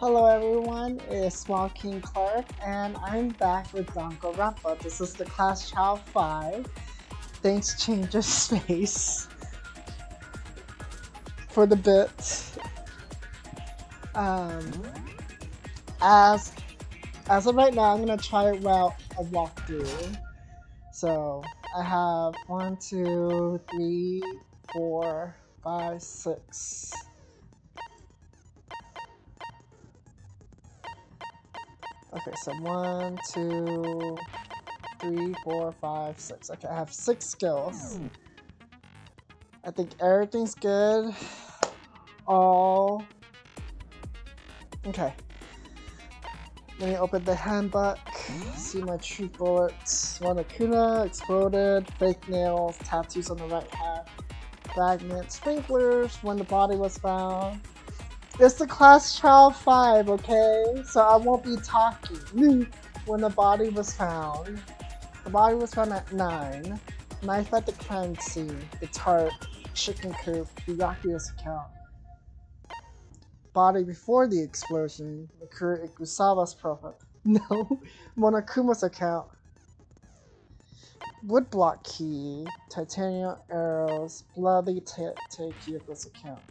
Hello everyone, it's Small King Clark, and I'm back with Danganronpa. This is the Class Trial 5. Things change of space for the bit. As of right now, I'm gonna try it out a walkthrough. So I have 1, 2, 3, 4, 5, 6. Okay, so 1, 2, 3, 4, 5, 6. Okay, I have 6 skills. I think everything's good. All. Okay. Let me open the handbook. See my true bullets. One Akuna, exploded, fake nails, tattoos on the right hand, fragments, sprinklers, when the body was found. It's the Class Trial 5, okay? So I won't be talking when the body was found. The body was found at 9. Knife at the crime scene. It's heart. Chicken coop. Byakuya's account. Body before the explosion. Occurred at Kusawa's profile. No. Monokuma's account. Woodblock key. Titanium arrows. Bloody Kyoko's account.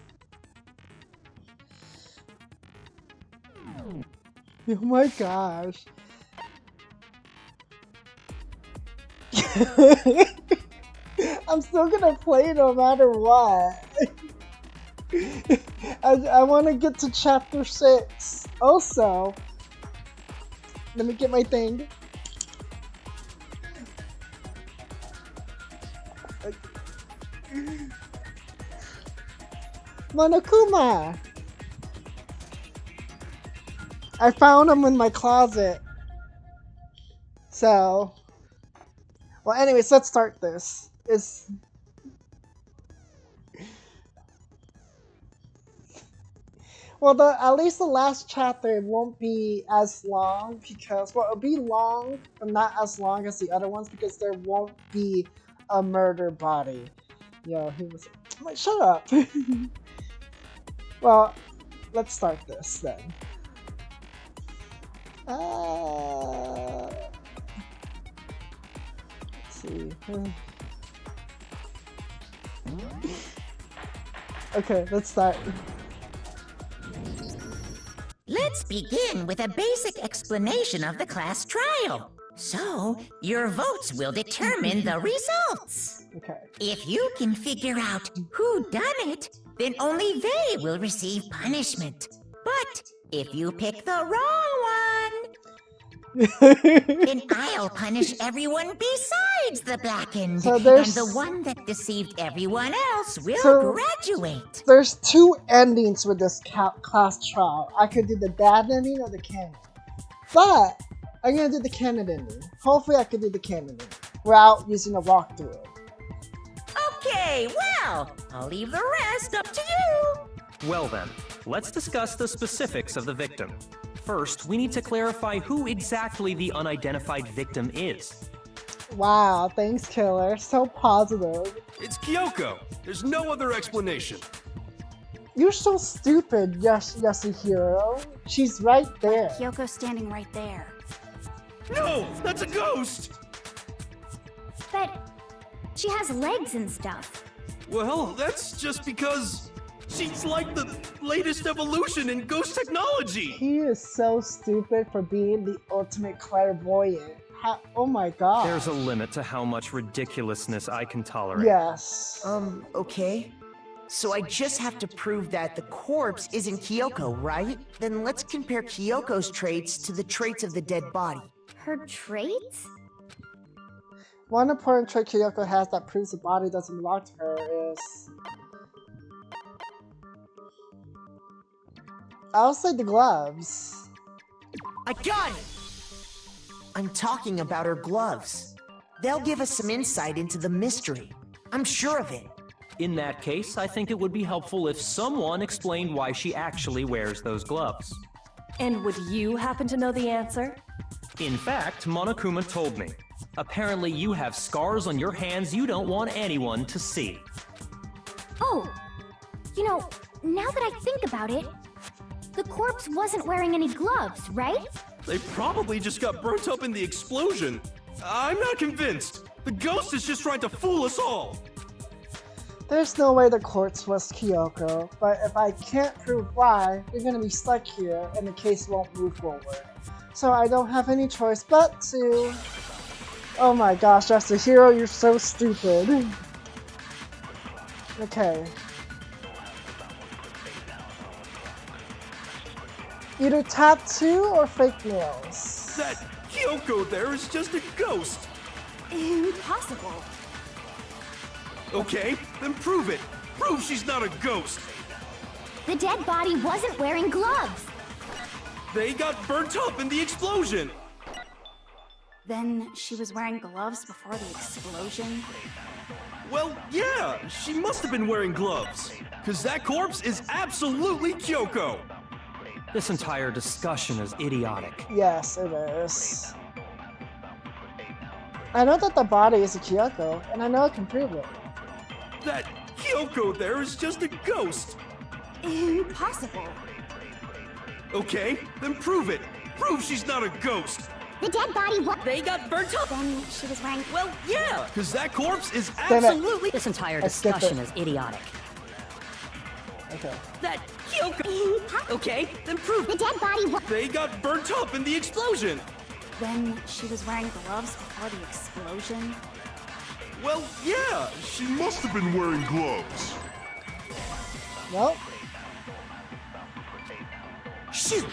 Oh my gosh. I'm still gonna play no matter what. I want to get to chapter 6. Also, let me get my thing. Monokuma! I found him in my closet. So, well, anyways, let's start this. Well, at least the last chapter won't be as long because, well, it'll be long, but not as long as the other ones because there won't be a murder body. Yo, he was. Like, shut up. Well, let's start this then. Let's see. Okay, let's start. Let's begin with a basic explanation of the class trial. So, your votes will determine the results. Okay. If you can figure out who done it, then only they will receive punishment. But if you pick the wrong one, then I'll punish everyone besides the blackened, So and the one that deceived everyone else will graduate. There's 2 endings with this class trial. I could do the bad ending or the canon. But I'm gonna do the canon ending. Hopefully I could do the canon ending without using a walkthrough. Okay, well, I'll leave the rest up to you. Well then, let's discuss the specifics of the victim. First, we need to clarify who exactly the unidentified victim is. Wow, thanks, Killer. So positive. It's Kyoko. There's no other explanation. You're so stupid, Yasuhiro. She's right there. Kyoko's standing right there. No, that's a ghost! But she has legs and stuff. Well, that's just because she's like the latest evolution in ghost technology. He is so stupid for being the ultimate clairvoyant. Oh my god. There's a limit to how much ridiculousness I can tolerate. Yes. Okay. So I just have to prove that the corpse isn't Kyoko, right? Then let's compare Kyoko's traits to the traits of the dead body. Her traits? One important trait Kyoko has that proves the body doesn't belong to her is... I'll say the gloves. I got it! I'm talking about her gloves. They'll give us some insight into the mystery. I'm sure of it. In that case, I think it would be helpful if someone explained why she actually wears those gloves. And would you happen to know the answer? In fact, Monokuma told me. Apparently you have scars on your hands you don't want anyone to see. Oh, you know, now that I think about it, The corpse wasn't wearing any gloves, right? They probably just got burnt up in the explosion. I'm not convinced. The ghost is just trying to fool us all. There's no way the corpse was Kyoko, but if I can't prove why, you're gonna be stuck here and the case won't move forward. So I don't have any choice but to... Oh my gosh, Yasuhiro, you're so stupid. Okay. Either tattoo or fake nails. That Kyoko there is just a ghost. Impossible. Okay, then prove it. Prove she's not a ghost. The dead body wasn't wearing gloves. They got burnt up in the explosion. Then she was wearing gloves before the explosion? Well, yeah, she must have been wearing gloves. Cause that corpse is absolutely Kyoko. This entire discussion is idiotic. Yes, it is. I know that the body is a Kyoko, and I know I can prove it. That Kyoko there is just a ghost. Impossible. Okay, then prove it. Prove she's not a ghost. The dead body was... They got burnt up. Then she was wearing... Well, yeah. Cause that corpse is Damn it. absolutely... This entire I skipped discussion it. is idiotic. Okay. That Kyoko. Okay, then prove The dead body was... They got burnt up in the explosion. Then she was wearing gloves before the explosion? Well, yeah, she must have been wearing gloves. Well, Shoot!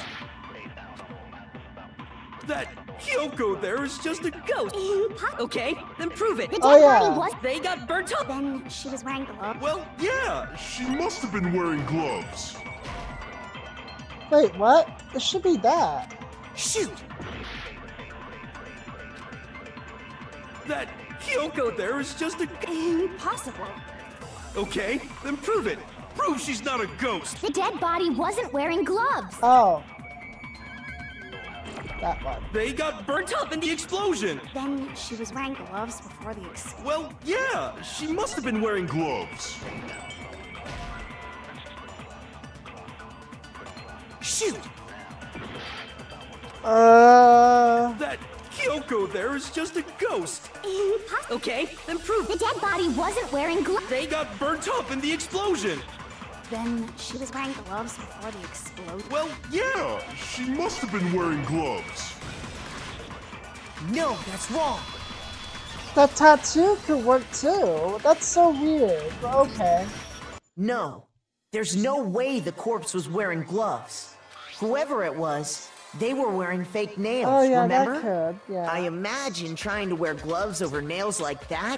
That Kyoko there is just a ghost. Impossible. Okay, then prove it. The dead Oh, yeah. body was... They got burnt up. Then she was wearing gloves? Well, yeah, she must have been wearing gloves. wait, what? It should be that. Shoot! That Kyoko there is just a... Impossible. Okay, then prove it. Prove she's not a ghost. The dead body wasn't wearing gloves. Oh. That one. They got burnt up in the explosion. Then she was wearing gloves before the explosion. Well, yeah, she must have been wearing gloves. Shoot! That Kyoko there is just a ghost. Impossible. Okay, then prove The dead body wasn't wearing gloves. They got burnt up in the explosion. Then she was wearing gloves before the explosion. Well, yeah, she must have been wearing gloves. No, that's wrong. That tattoo could work too. That's so weird, but okay. No, there's no way the corpse was wearing gloves. Whoever it was, they were wearing fake nails, Oh yeah, remember? that could, yeah. I imagine trying to wear gloves over nails like that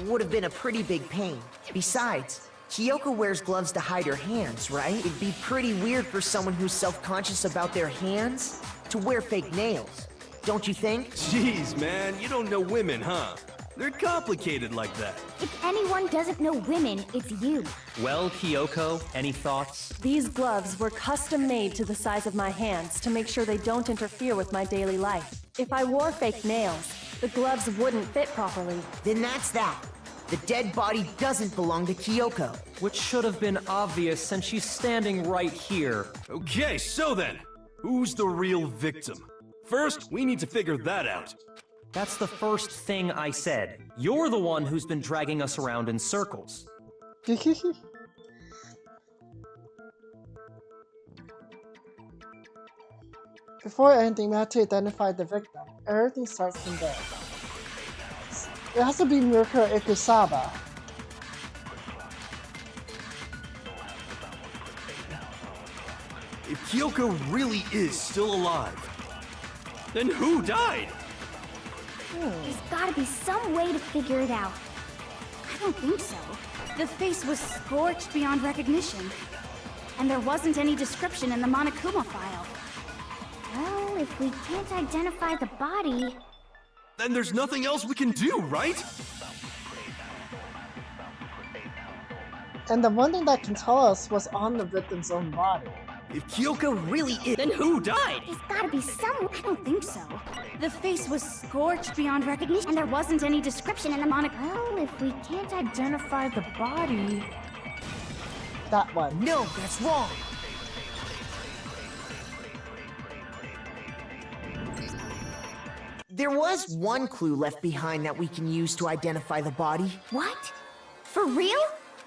would have been a pretty big pain. Besides, Kyoko wears gloves to hide her hands, right? It'd be pretty weird for someone who's self-conscious about their hands to wear fake nails. Don't you think? Jeez, man, you don't know women, huh? They're complicated like that. If anyone doesn't know women, it's you. Well, Kyoko, any thoughts? These gloves were custom made to the size of my hands to make sure they don't interfere with my daily life. If I wore fake nails, the gloves wouldn't fit properly. Then that's that. The dead body doesn't belong to Kyoko. Which should have been obvious since she's standing right here. Okay, so then, who's the real victim? First, we need to figure that out. That's the first thing I said. You're the one who's been dragging us around in circles. Before anything, we have to identify the victim. Everything starts from there. It has to be Mirko Ikusaba. If Kyoko really is still alive, then who died? There's gotta be some way to figure it out. I don't think so. The face was scorched beyond recognition. And there wasn't any description in the Monokuma file. Well, if we can't identify the body... Then there's nothing else we can do, right? And the one thing that can tell us what's on the victim's own body. If Kyoko really is, then who died? There's gotta be some... I don't think so. The face was scorched beyond recognition, and there wasn't any description in the Well, if we can't identify the body... That one. No, that's wrong. There was one clue left behind that we can use to identify the body. What? For real?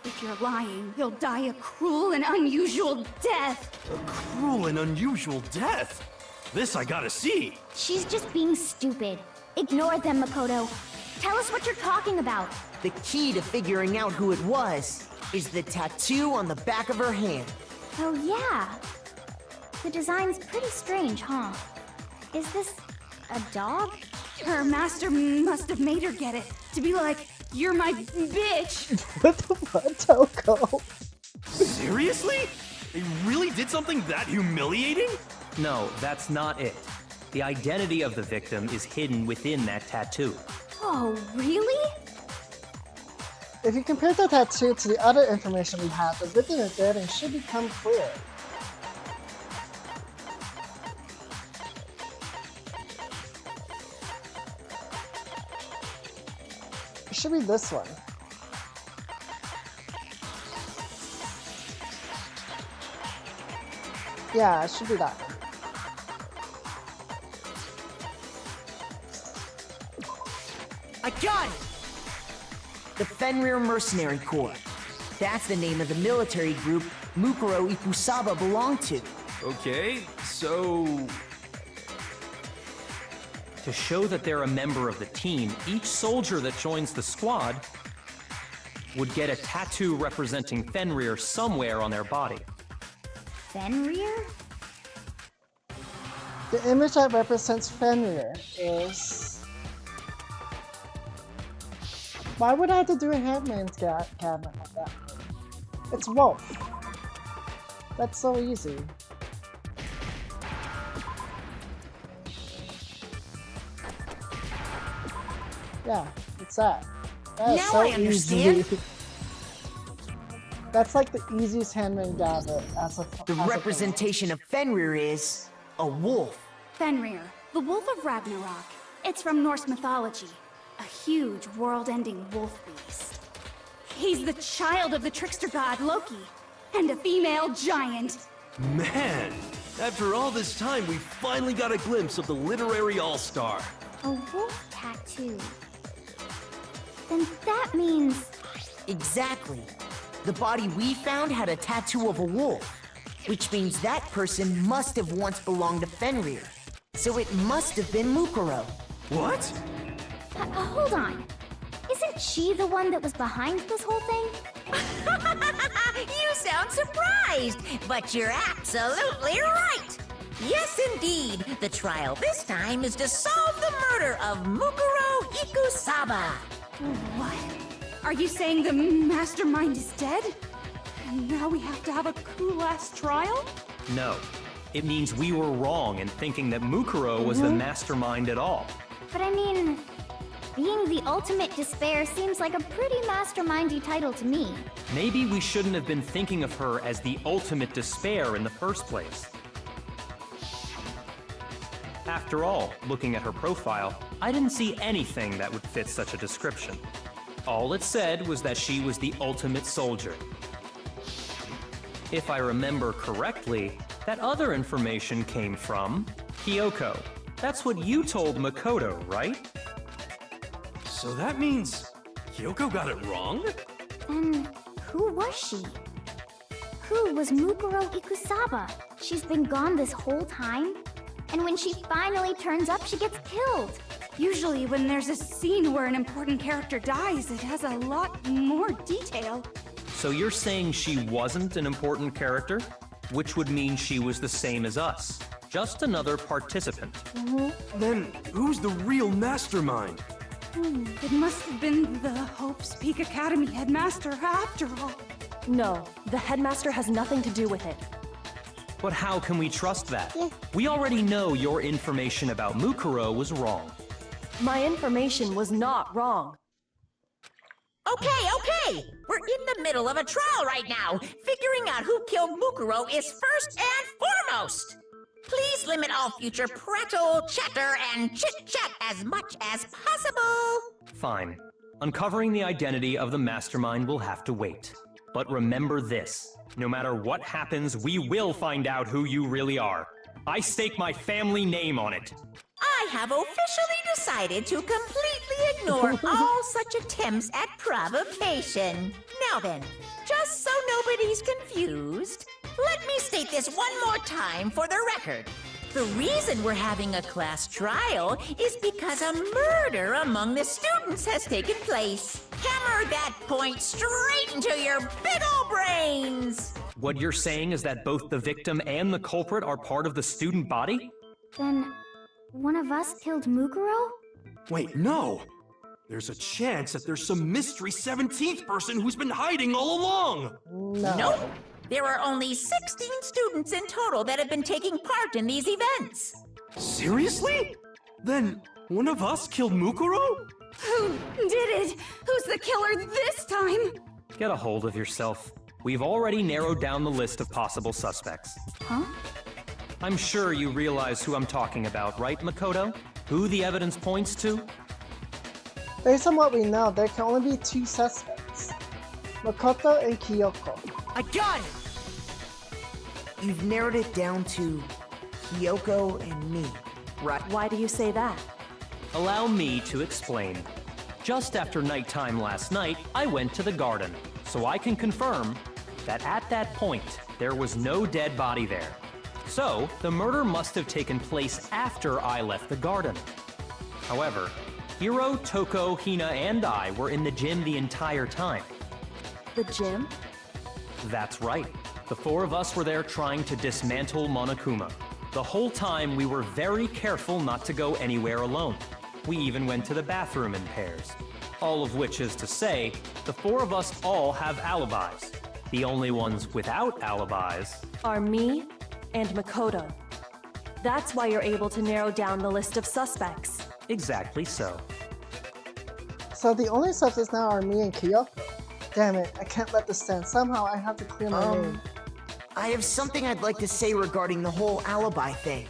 If you're lying, you'll die a cruel and unusual death. A cruel and unusual death? This I gotta see. She's just being stupid. Ignore them, Makoto. Tell us what you're talking about. The key to figuring out who it was is the tattoo on the back of her hand. Oh yeah. The design's pretty strange, huh? Is this a dog? Her master must have made her get it. To be like, you're my bitch. What the fuck, Toko? Seriously? They really did something that humiliating? No, that's not it. The identity of the victim is hidden within that tattoo. Oh, really? If you compare the tattoo to the other information we have, the victim is dead and should become clear. It should be this one. Yeah, it should be that one. I got it! The Fenrir Mercenary Corps. That's the name of the military group Mukuro Ikusaba belonged to. Okay, so... To show that they're a member of the team, each soldier that joins the squad would get a tattoo representing Fenrir somewhere on their body. Fenrir? The image that represents Fenrir is... Why would I have to do a Handmaid's cabinet like that? It's Wolf. That's so easy. Yeah, it's that. That is Now so I understand. easy. That's like the easiest Handmaid's cabinet as a The as a representation of Fenrir is a wolf. Fenrir, the wolf of Ragnarok. It's from Norse mythology. A huge, world-ending wolf beast. He's the child of the trickster god Loki, and a female giant. Man, after all this time, we finally got a glimpse of the literary all-star. A wolf tattoo. Then that means... Exactly. The body we found had a tattoo of a wolf, which means that person must have once belonged to Fenrir. So it must have been Mukuro. What? hold on. Isn't she the one that was behind this whole thing? You sound surprised, but you're absolutely right. Yes, indeed. The trial this time is to solve the murder of Mukuro Ikusaba. What? Are you saying the mastermind is dead? And now we have to have a cool-ass trial? No. It means we were wrong in thinking that Mukuro was the mastermind at all. But I mean, being the ultimate despair seems like a pretty mastermindy title to me. Maybe we shouldn't have been thinking of her as the ultimate despair in the first place. After all, looking at her profile, I didn't see anything that would fit such a description. All it said was that she was the ultimate soldier. If I remember correctly, that other information came from Kyoko. That's what you told Makoto, right? So that means Kyoko got it wrong? And who was she? Who was Mukuro Ikusaba? She's been gone this whole time? And when she finally turns up, she gets killed. Usually when there's a scene where an important character dies, it has a lot more detail. So you're saying she wasn't an important character? Which would mean she was the same as us. Just another participant. Then who's the real mastermind? It must have been the Hope's Peak Academy headmaster after all. No, the headmaster has nothing to do with it. But how can we trust that? We already know your information about Mukuro was wrong. My information was not wrong. Okay. We're in the middle of a trial right now. Figuring out who killed Mukuro is first and foremost. Please limit all future prattle, chatter, and chit-chat as much as possible. Fine. Uncovering the identity of the mastermind will have to wait. But remember this. No matter what happens, we will find out who you really are. I stake my family name on it. I I have officially decided to completely ignore all such attempts at provocation. Now then, just so nobody's confused, let me state this one more time for the record. The reason we're having a class trial is because a murder among the students has taken place. Hammer that point straight into your big ol' brains! What you're saying is that both the victim and the culprit are part of the student body? Then, one of us killed Mukuro? Wait, no! There's a chance that there's some mystery 17th person who's been hiding all along! No. Nope. There are only 16 students in total that have been taking part in these events. Seriously? Then, one of us killed Mukuro? Who did it? Who's the killer this time? Get a hold of yourself. We've already narrowed down the list of possible suspects. Huh? I'm sure you realize who I'm talking about, right, Makoto? Who the evidence points to? Based on what we know, there can only be 2 suspects. Makoto and Kyoko. I got it! You've narrowed it down to Kyoko and me, right? Why do you say that? Allow me to explain. Just after nighttime last night, I went to the garden, so I can confirm that at that point, there was no dead body there. So, the murder must have taken place after I left the garden. However, Hiro, Toko, Hina, and I were in the gym the entire time. The gym? That's right. The 4 of us were there trying to dismantle Monokuma. The whole time we were very careful not to go anywhere alone. We even went to the bathroom in pairs. All of which is to say, the 4 of us all have alibis. The only ones without alibis Are me and Makoto. That's why you're able to narrow down the list of suspects. exactly so. So the only suspects now are me and Kyoko. Damn it, I can't let this stand. Somehow I have to clear my name. I have something I'd like to say regarding the whole alibi thing.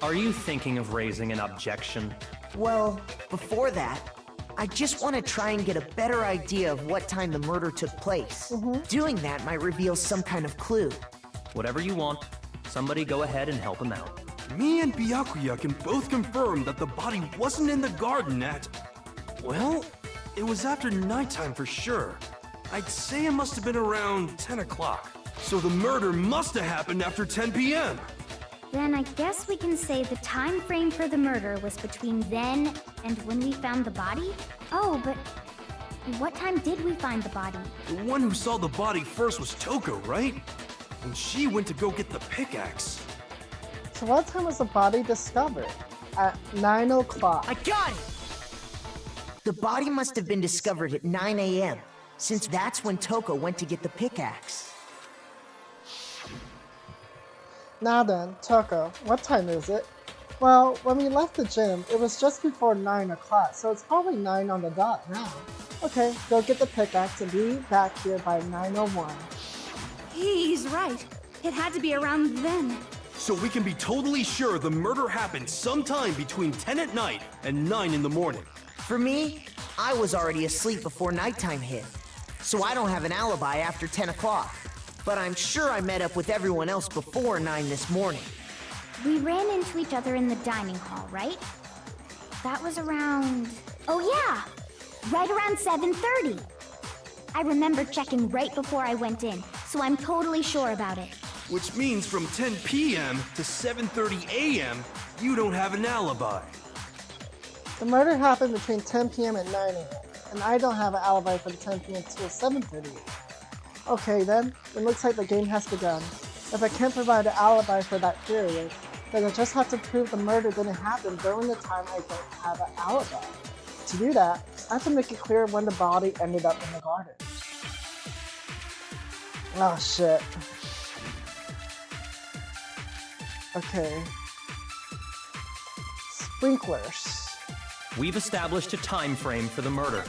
Are you thinking of raising an objection? Well, before that, I just want to try and get a better idea of what time the murder took place. Doing that might reveal some kind of clue. Whatever you want. Somebody go ahead and help him out. Me and Byakuya can both confirm that the body wasn't in the garden at... Well, it was after nighttime for sure. I'd say it must have been around 10 o'clock. So the murder must have happened after 10 p.m. Then I guess we can say the time frame for the murder was between then and when we found the body? Oh, but what time did we find the body? The one who saw the body first was Toko, right? And she went to go get the pickaxe. So what time was the body discovered? At 9 o'clock. I got it! The body must have been discovered at 9 a.m., since that's when Toko went to get the pickaxe. Now then, Toko, what time is it? Well, when we left the gym, it was just before 9 o'clock, so it's probably 9 on the dot now. Okay, go get the pickaxe and be back here by 9:01. He's right. It had to be around then. So we can be totally sure the murder happened sometime between 10 at night and 9 in the morning. For me, I was already asleep before nighttime hit, so I don't have an alibi after 10 o'clock. But I'm sure I met up with everyone else before 9 this morning. We ran into each other in the dining hall, right? That was around... Oh yeah! Right around 7:30. I remember checking right before I went in, so I'm totally sure about it. Which means from 10 p.m. to 7:30 a.m., you don't have an alibi. The murder happened between 10 p.m. and 9 a.m., and I don't have an alibi from 10 p.m. till 7:30 a.m. Okay then, it looks like the game has begun. If I can't provide an alibi for that period, then I just have to prove the murder didn't happen during the time I don't have an alibi. To do that, I have to make it clear when the body ended up in the garden. Oh shit. Okay. Sprinklers. We've established a time frame for the murder.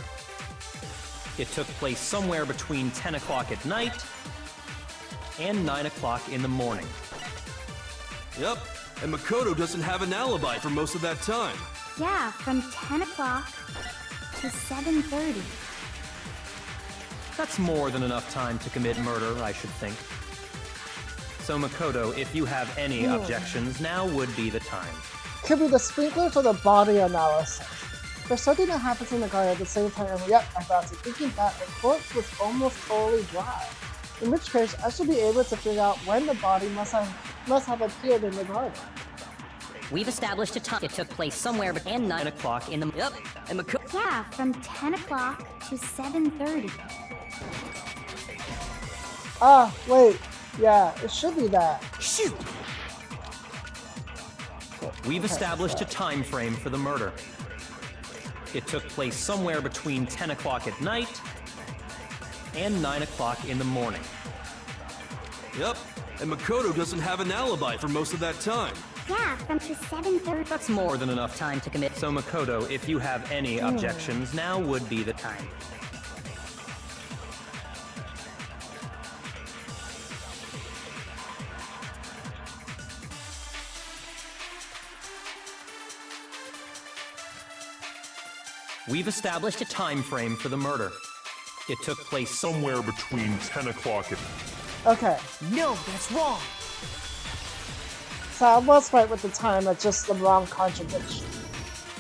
It took place somewhere between 10 o'clock at night and 9 o'clock in the morning. Yep, and Makoto doesn't have an alibi for most of that time. Yeah, from 10 o'clock to 7:30. That's more than enough time to commit murder, I should think. So Makoto, if you have any objections, now would be the time. Could be the sprinklers or the body analysis. There's something that happens in the garden at the same time. Yep, I thought so. Thinking that the corpse was almost totally dry. In which case, I should be able to figure out when the body must have appeared in the garden. We've established a time. It took place somewhere between 9 o'clock in the. Yep, and Yeah, from 10 o'clock to 7:30. Ah, wait. Yeah, it should be that. Shoot! We've established a time frame for the murder. It took place somewhere between 10 o'clock at night and 9 o'clock in the morning. Yep, and Makoto doesn't have an alibi for most of that time. Yeah, from to 7:30. That's more than enough time to commit. So Makoto, if you have any objections, now would be the time. We've established a time frame for the murder. It took place somewhere between 10 o'clock and... Okay, No, that's wrong. so I was right with the time, that's just the wrong contradiction.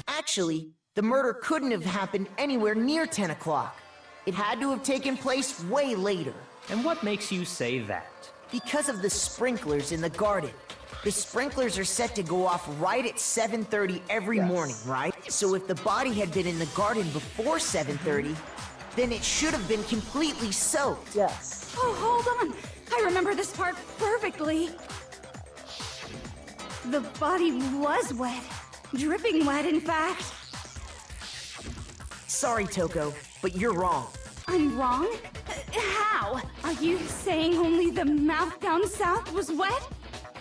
Actually, the murder couldn't have happened anywhere near 10 o'clock. It had to have taken place way later. And what makes you say that? Because of the sprinklers in the garden. The sprinklers are set to go off right at 7:30 every morning, right? So if the body had been in the garden before 7:30, then it should have been completely soaked. Yes. Oh, hold on. I remember this part perfectly. The body was wet. Dripping wet, in fact. Sorry, Toko, but you're wrong. I'm wrong? How? Are you saying only the mouth down south was wet?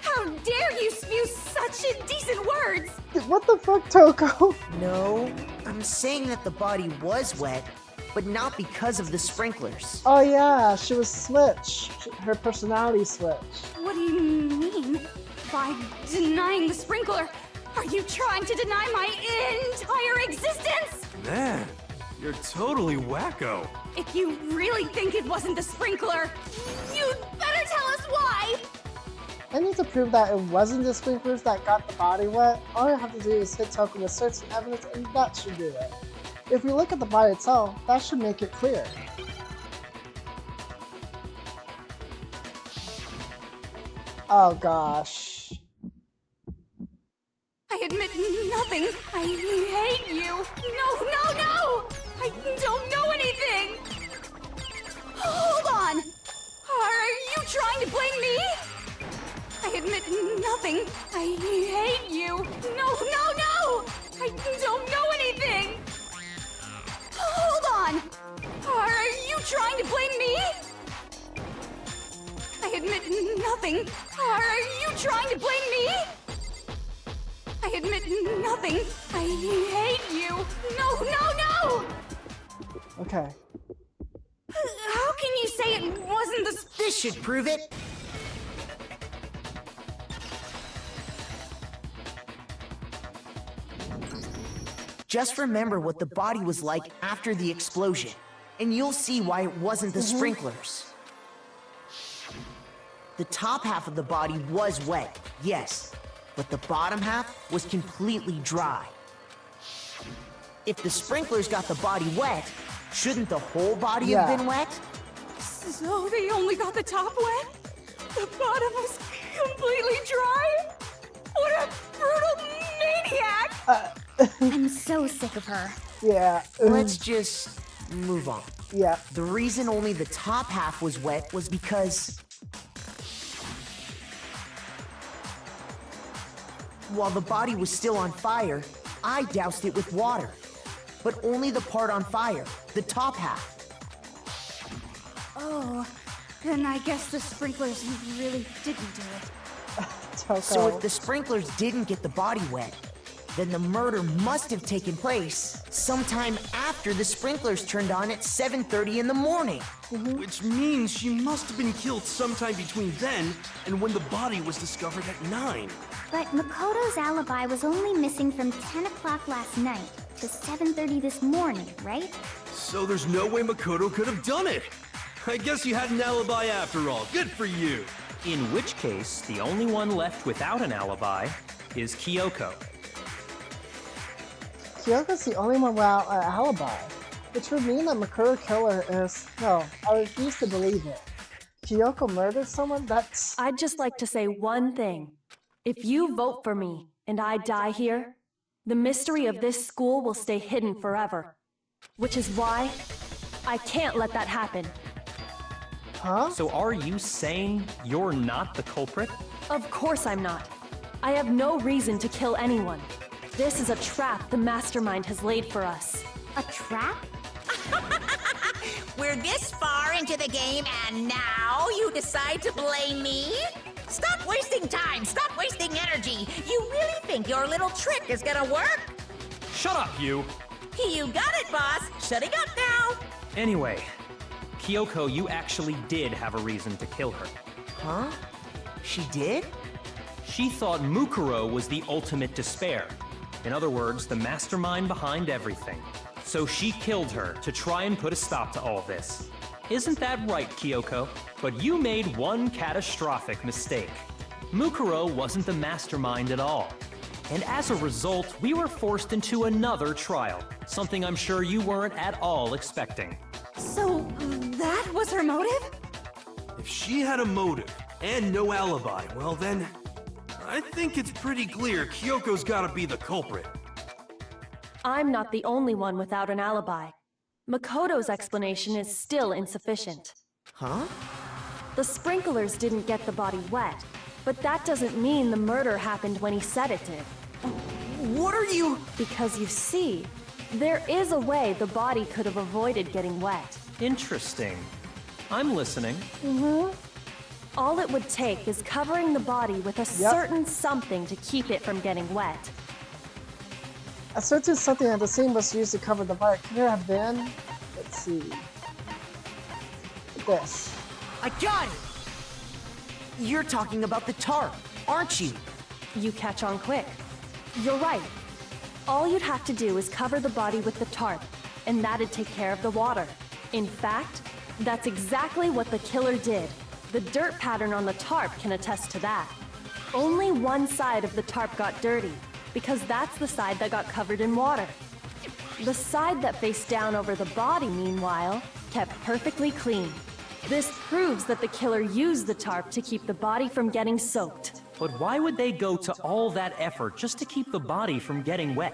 How dare you spew such indecent words! What the fuck, Toko? No, I'm saying that the body was wet, but not because of the sprinklers. Oh yeah, she was switched. Her personality switched. What do you mean? By denying the sprinkler, are you trying to deny my entire existence? Man, you're totally wacko. If you really think it wasn't the sprinkler, you'd better tell us why! I need to prove that it wasn't the sprinklers that got the body wet. All I have to do is hit Toko with certain evidence and that should do it. If we look at the body itself, that should make it clear. Oh gosh. I admit nothing. I hate you. No! I don't know anything. Hold on. Are you trying to blame me? I admit nothing. I hate you. No! I don't know anything. Hold on. Are you trying to blame me? I admit nothing. Are you trying to blame me? I admit nothing. I hate you. No! Okay. How can you say it wasn't the... This should prove it. Just remember what the body was like after the explosion, and you'll see why it wasn't the sprinklers. The top half of the body was wet, yes, but the bottom half was completely dry. If the sprinklers got the body wet, shouldn't the whole body have been wet? So they only got the top wet? The bottom was completely dry? What a brutal maniac! I'm so sick of her. Yeah. Let's just move on. Yeah. The reason only the top half was wet was because while the body was still on fire, I doused it with water. But only the part on fire, the top half. Oh, then I guess the sprinklers really didn't do it. Toko. So if the sprinklers didn't get the body wet, then the murder must have taken place sometime after the sprinklers turned on at 7:30 in the morning. Which means she must have been killed sometime between then and when the body was discovered at 9. But Makoto's alibi was only missing from 10 o'clock last night to 7:30 this morning, right? So there's no way Makoto could have done it. I guess you had an alibi after all. Good for you. In which case, the only one left without an alibi is Kyoko. Kyoko's the only one without an alibi, which would mean that Makoto Killer is... No, I refuse to believe it. Kyoko murdered someone? That's... I'd just like to say one thing. If you vote for me, and I die here, the mystery of this school will stay hidden forever. Which is why I can't let that happen. Huh? So are you saying you're not the culprit? Of course I'm not. I have no reason to kill anyone. This is a trap the mastermind has laid for us. A trap? We're this far into the game and now you decide to blame me? Stop wasting time! Stop wasting energy! You really think your little trick is gonna work? Shut up, you! You got it, boss! Shutting up now! Anyway, Kyoko, you actually did have a reason to kill her. Huh? She did? She thought Mukuro was the ultimate despair. In other words, the mastermind behind everything. So she killed her to try and put a stop to all this. Isn't that right, Kyoko? But you made one catastrophic mistake. Mukuro wasn't the mastermind at all. And as a result, we were forced into another trial, something I'm sure you weren't at all expecting. So, that was her motive? If she had a motive and no alibi, well then, I think it's pretty clear Kyoko's gotta be the culprit. I'm not the only one without an alibi. Makoto's explanation is still insufficient. Huh? The sprinklers didn't get the body wet, but that doesn't mean the murder happened when he said it did. What are you... Because you see, there is a way the body could have avoided getting wet. Interesting. I'm listening. All it would take is covering the body with a certain something to keep it from getting wet. A certain something that the scene was used to cover the body. Could it have been? Let's see. This. I got it! You're talking about the tarp, aren't you? You catch on quick. You're right. All you'd have to do is cover the body with the tarp, and that'd take care of the water. In fact, that's exactly what the killer did. The dirt pattern on the tarp can attest to that. Only one side of the tarp got dirty, because that's the side that got covered in water. The side that faced down over the body, meanwhile, kept perfectly clean. This proves that the killer used the tarp to keep the body from getting soaked. But why would they go to all that effort just to keep the body from getting wet?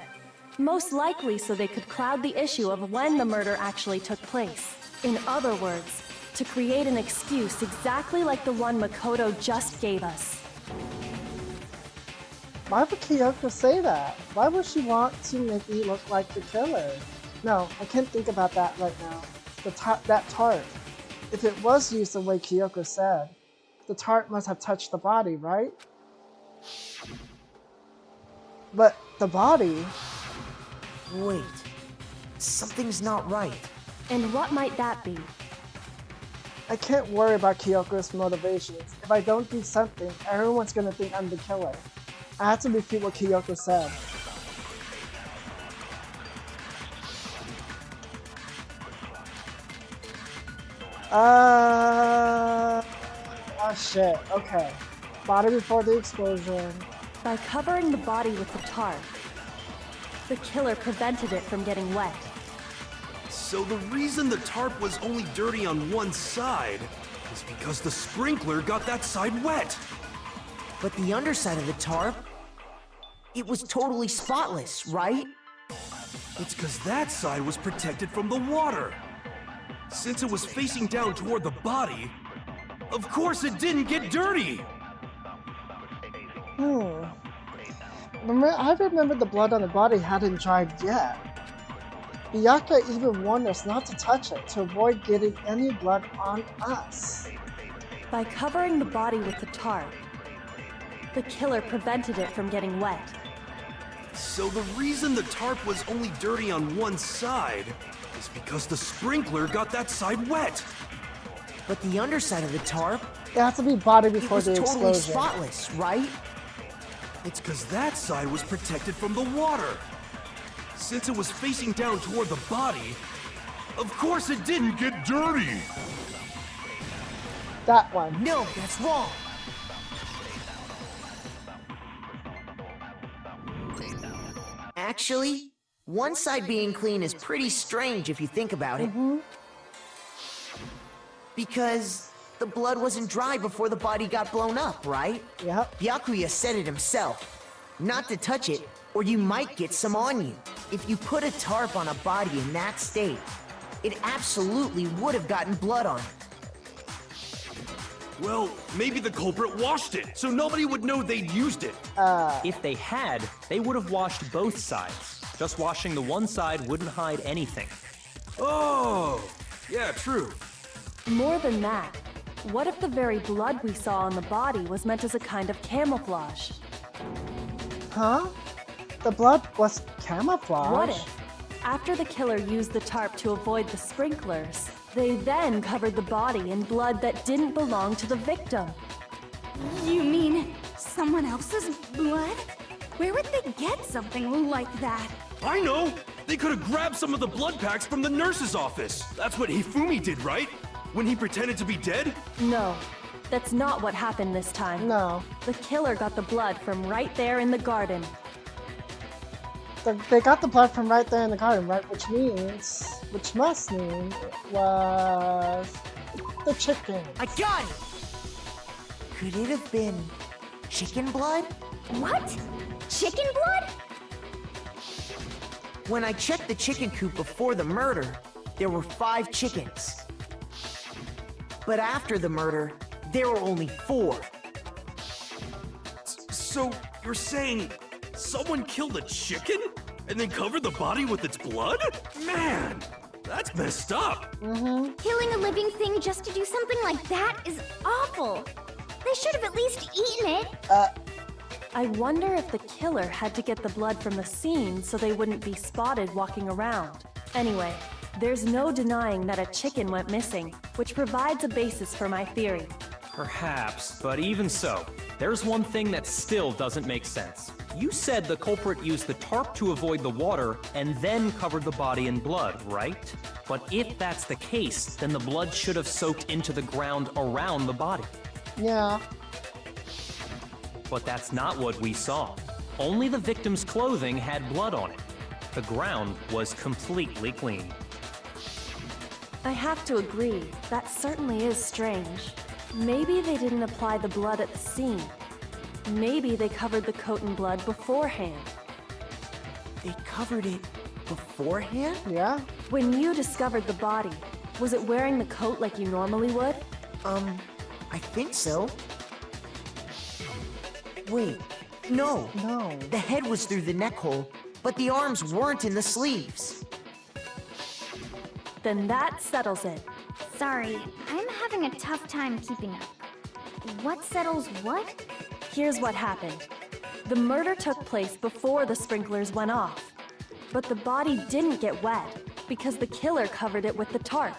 Most likely so they could cloud the issue of when the murder actually took place. In other words, to create an excuse exactly like the one Makoto just gave us. Why would Kyoko say that? Why would she want to make me look like the killer? No, I can't think about that right now. That tarp. If it was used the way Kyoko said, the tarp must have touched the body, right? But the body... Wait. Something's not right. And what might that be? I can't worry about Kyoko's motivations. If I don't do something, everyone's gonna think I'm the killer. I have to refute what Kyoko said. Oh shit, okay. Body before the explosion. By covering the body with the tarp, the killer prevented it from getting wet. So the reason the tarp was only dirty on one side is because the sprinkler got that side wet. But the underside of the tarp, it was totally spotless, right? It's because that side was protected from the water. Since it was facing down toward the body, of course it didn't get dirty. I remember the blood on the body hadn't dried yet. Byakuya even warned us not to touch it to avoid getting any blood on us. By covering the body with the tarp, the killer prevented it from getting wet. So the reason the tarp was only dirty on one side is because the sprinkler got that side wet. But the underside of the tarp, It has to be body it before was the totally explosion. spotless, right? It's because that side was protected from the water. Since it was facing down toward the body, of course it didn't get dirty. That one. No, that's wrong. Actually, One side being clean is pretty strange if you think about it. Because the blood wasn't dry before the body got blown up, right? Yep. Byakuya said it himself. Not to touch it, or you might get some on you. If you put a tarp on a body in that state, it absolutely would have gotten blood on it. Well, maybe the culprit washed it, so nobody would know they'd used it. If they had, they would have washed both sides. Just washing the one side wouldn't hide anything. Oh, yeah, true. More than that, what if the very blood we saw on the body was meant as a kind of camouflage? Huh? The blood was camouflage? What if, after the killer used the tarp to avoid the sprinklers, they then covered the body in blood that didn't belong to the victim? You mean someone else's blood? Where would they get something like that? I know! They could have grabbed some of the blood packs from the nurse's office. That's what Hifumi did, right? When he pretended to be dead? No, that's not what happened this time. No. The killer got the blood from right there in the garden. They got the blood from right there in the garden, right? Which must mean it was the chicken. I got it! Could it have been chicken blood? What? Chicken blood? When I checked the chicken coop before the murder, there were 5 chickens. But after the murder, there were only 4. So, you're saying someone killed a chicken? And then covered the body with its blood? Man, that's messed up. Killing a living thing just to do something like that is awful. They should have at least eaten it. I wonder if the killer had to get the blood from the scene so they wouldn't be spotted walking around. Anyway, there's no denying that a chicken went missing, which provides a basis for my theory. Perhaps, but even so, there's one thing that still doesn't make sense. You said the culprit used the tarp to avoid the water and then covered the body in blood, right? But if that's the case, then the blood should have soaked into the ground around the body. Yeah. But that's not what we saw. Only the victim's clothing had blood on it. The ground was completely clean. I have to agree, that certainly is strange. Maybe they didn't apply the blood at the scene. Maybe they covered the coat in blood beforehand. They covered it beforehand? Yeah. When you discovered the body, was it wearing the coat like you normally would? I think so. Wait, no. No. The head was through the neck hole, but the arms weren't in the sleeves. Then that settles it. Sorry, I'm having a tough time keeping up. What settles what? Here's what happened. The murder took place before the sprinklers went off. But the body didn't get wet because the killer covered it with the tarp.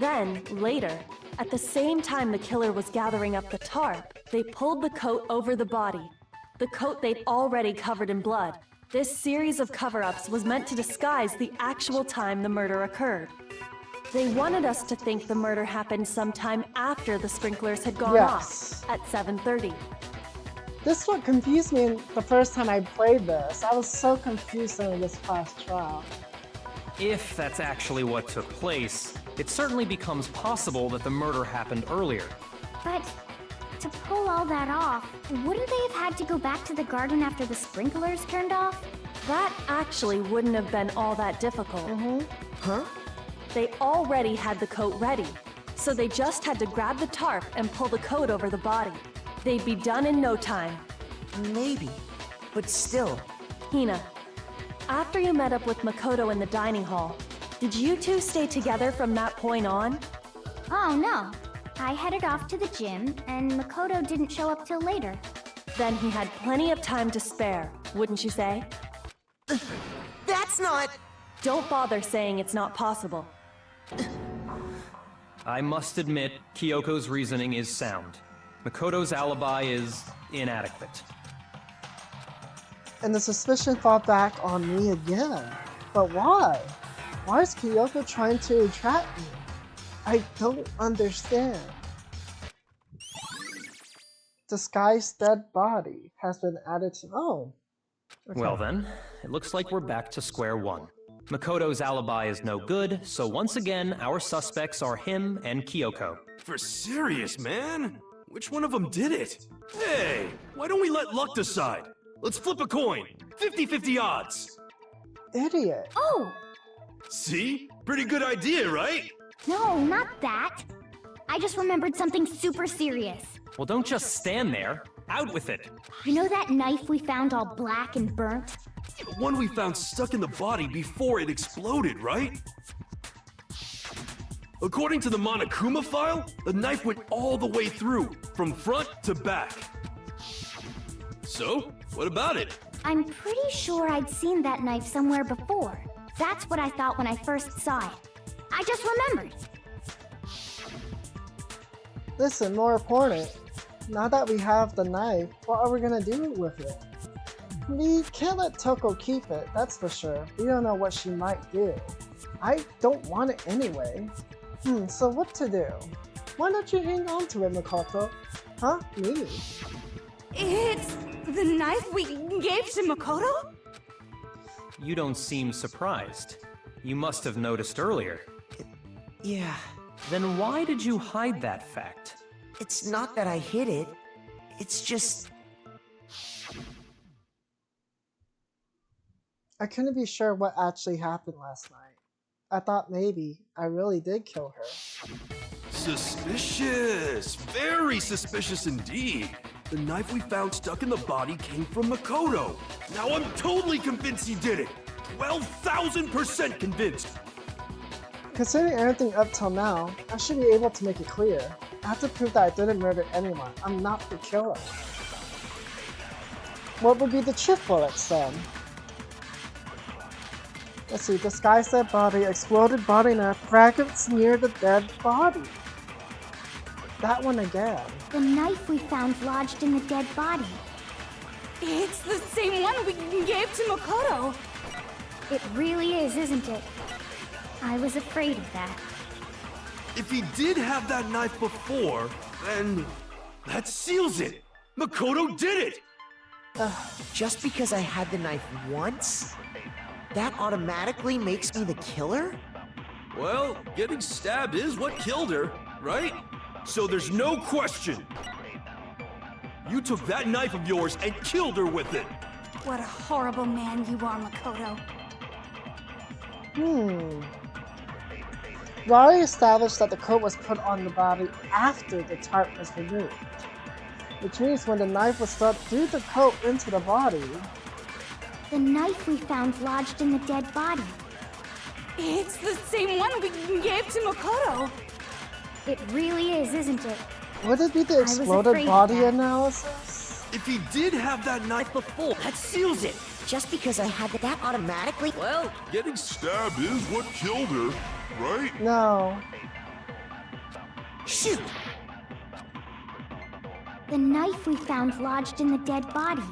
Then, later, at the same time the killer was gathering up the tarp, they pulled the coat over the body. The coat they'd already covered in blood. This series of cover-ups was meant to disguise the actual time the murder occurred. They wanted us to think the murder happened sometime after the sprinklers had gone off, at 7:30. This is what confused me the first time I played this. I was so confused in this class trial. If that's actually what took place, it certainly becomes possible that the murder happened earlier. But to pull all that off, wouldn't they have had to go back to the garden after the sprinklers turned off? That actually wouldn't have been all that difficult. Huh? They already had the coat ready, so they just had to grab the tarp and pull the coat over the body. They'd be done in no time. Maybe, but still. Hina, after you met up with Makoto in the dining hall, did you two stay together from that point on? Oh no. I headed off to the gym, and Makoto didn't show up till later. Then he had plenty of time to spare, wouldn't you say? That's not... Don't bother saying it's not possible. I must admit, Kyoko's reasoning is sound. Makoto's alibi is inadequate. And the suspicion fall back on me again. But why? Why is Kyoko trying to trap me? I don't understand. Disguised dead body has been added to... Oh. Well then, it looks like we're back to square one. Makoto's alibi is no good, so once again, our suspects are him and Kyoko. For serious, man? Which one of them did it? Hey, why don't we let luck decide? Let's flip a coin. 50-50 odds. Idiot. Oh! See? Pretty good idea, right? No, not that. I just remembered something super serious. Well, don't just stand there. Out with it. You know that knife we found all black and burnt? The one we found stuck in the body before it exploded, right? According to the Monokuma file, the knife went all the way through, from front to back. So, what about it? I'm pretty sure I'd seen that knife somewhere before. That's what I thought when I first saw it. I just remembered. Listen, more important. Now that we have the knife, what are we gonna do with it? We can't let Toko keep it, that's for sure. We don't know what she might do. I don't want it anyway. So what to do? Why don't you hang on to it, Makoto? Huh? Me? It's the knife we gave to Makoto? You don't seem surprised. You must have noticed earlier. Yeah, Then why did you hide that fact? it's not that I hid it. It's just... I couldn't be sure what actually happened last night. I thought maybe I really did kill her. Suspicious! Very suspicious indeed. The knife we found stuck in the body came from Makoto. Now I'm totally convinced he did it. 12,000% convinced. Considering everything up till now, I should be able to make it clear. I have to prove that I didn't murder anyone. I'm not the killer. What would be the truth bullets then? Let's see, disguised dead body, exploded body knife, fragments near the dead body. That one again. The knife we found lodged in the dead body. It's the same one we gave to Makoto. It really is, isn't it? I was afraid of that. If he did have that knife before, then that seals it. Makoto did it. Just because I had the knife once, that automatically makes me the killer? Well, getting stabbed is what killed her, right? So there's no question. You took that knife of yours and killed her with it. What a horrible man you are, Makoto. We already established that the coat was put on the body after the tarp was removed. Which means when the knife was stuck through the coat into the body. The knife we found lodged in the dead body. It's the same one we gave to Makoto. It really is, isn't it? Would it be the was exploded afraid of body that. analysis? If he did have that knife before, That seals it! Just because I had that automatically... Well, getting stabbed is what killed her, right? No. shoot! The knife we found lodged in the dead body.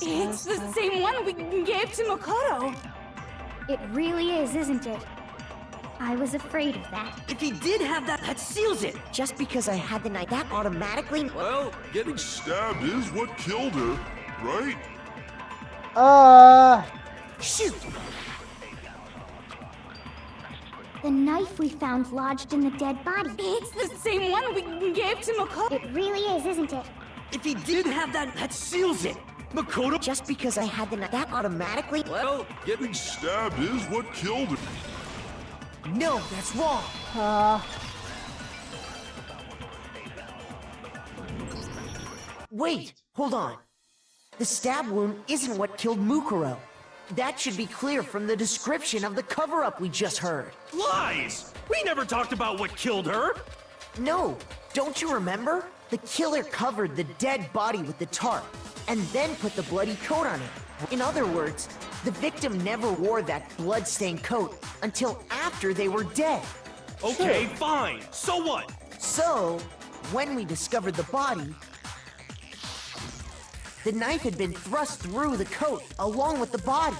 It's the same one we gave to Makoto. It really is, isn't it? I was afraid of that. If he did have that seals it! Just because I had the knife, that automatically... Well, getting stabbed is what killed her, right? Shoot! The knife we found lodged in the dead body. It's the same one we gave to Makoto. It really is, isn't it? If he did have that seals it! Makoto. Just because I had the knife, that automatically... Well, getting stabbed is what killed her. No, that's wrong! Wait, hold on. The stab wound isn't what killed Mukuro. That should be clear from the description of the cover-up we just heard. Lies! We never talked about what killed her. No, don't you remember? The killer covered the dead body with the tarp, and then put the bloody coat on it. In other words, the victim never wore that blood-stained coat until after they were dead. Okay, fine. So what? So, when we discovered the body, the knife had been thrust through the coat along with the body.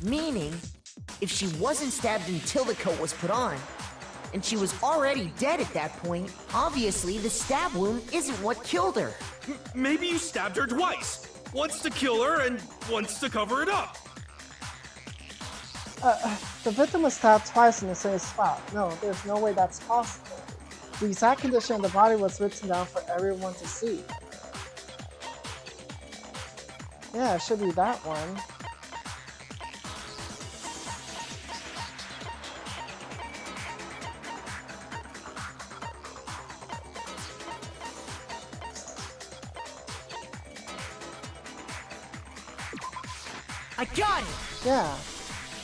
Meaning, if she wasn't stabbed until the coat was put on, and she was already dead at that point, obviously the stab wound isn't what killed her. Maybe you stabbed her twice. Wants to kill her and wants to cover it up. The victim was stabbed twice in the same spot. No, there's no way that's possible. The exact condition of the body was written down for everyone to see. Yeah, it should be that one. I got it! Yeah.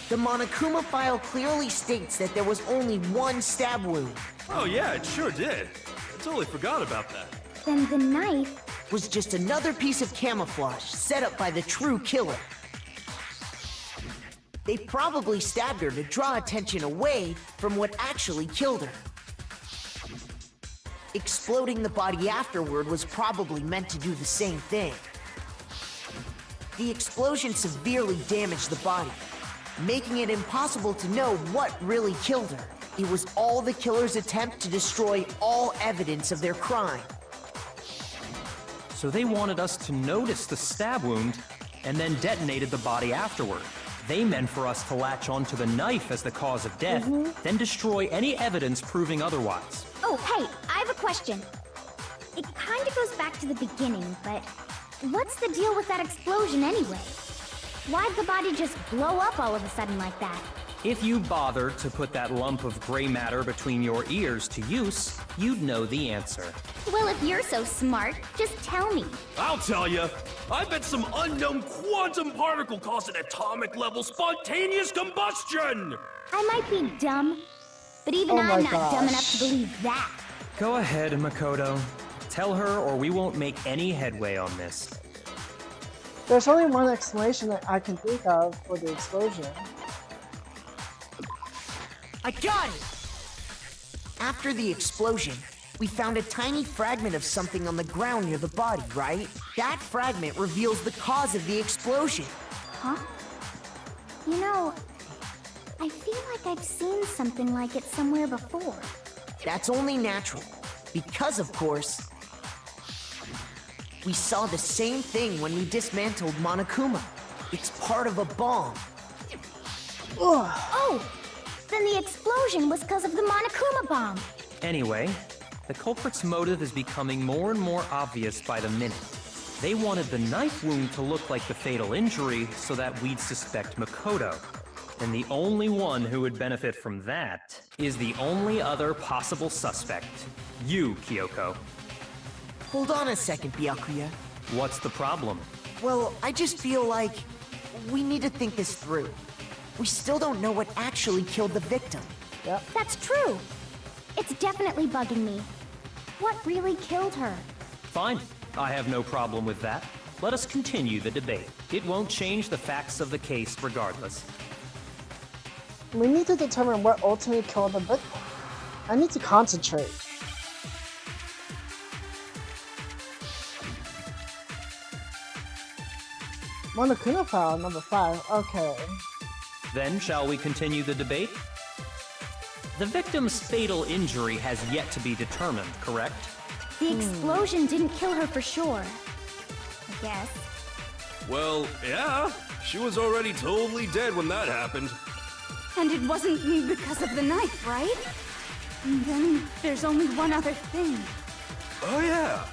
The Monokuma file clearly states that there was only one stab wound. Oh yeah, it sure did. I totally forgot about that. Then the knife... Was just another piece of camouflage set up by the true killer. They probably stabbed her to draw attention away from what actually killed her. Exploding the body afterward was probably meant to do the same thing. The explosion severely damaged the body, making it impossible to know what really killed her. It was all the killer's attempt to destroy all evidence of their crime. So they wanted us to notice the stab wound and then detonated the body afterward. They meant for us to latch onto the knife as the cause of death, then destroy any evidence proving otherwise. Oh, hey, I have a question. It kind of goes back to the beginning, but what's the deal with that explosion anyway? Why'd the body just blow up all of a sudden like that? If you bothered to put that lump of gray matter between your ears to use, you'd know the answer. Well, if you're so smart, just tell me. I'll tell you. I bet some unknown quantum particle caused an atomic level spontaneous combustion! I might be dumb, but even Oh my I'm not dumb enough gosh. to believe that. Go ahead, Makoto. Tell her or we won't make any headway on this. There's only one explanation that I can think of for the explosion. I got it! After the explosion, we found a tiny fragment of something on the ground near the body, right? That fragment reveals the cause of the explosion. Huh? You know, I feel like I've seen something like it somewhere before. That's only natural, because of course, we saw the same thing when we dismantled Monokuma. It's part of a bomb. Ugh. Oh! Then the explosion was because of the Monokuma bomb. Anyway, the culprit's motive is becoming more and more obvious by the minute. They wanted the knife wound to look like the fatal injury so that we'd suspect Makoto. And the only one who would benefit from that is the only other possible suspect. You, Kyoko. Hold on a second, Byakuya. What's the problem? Well, I just feel like we need to think this through. We still don't know what actually killed the victim. Yep. That's true. It's definitely bugging me. What really killed her? Fine. I have no problem with that. Let us continue the debate. It won't change the facts of the case regardless. We need to determine what ultimately killed the victim. I need to concentrate. Monokuma file number 5. Okay. Then, shall we continue the debate? The victim's fatal injury has yet to be determined, correct? The explosion didn't kill her for sure. I guess. Well, yeah. She was already totally dead when that happened. And it wasn't because of the knife, right? And then there's only one other thing. Oh yeah.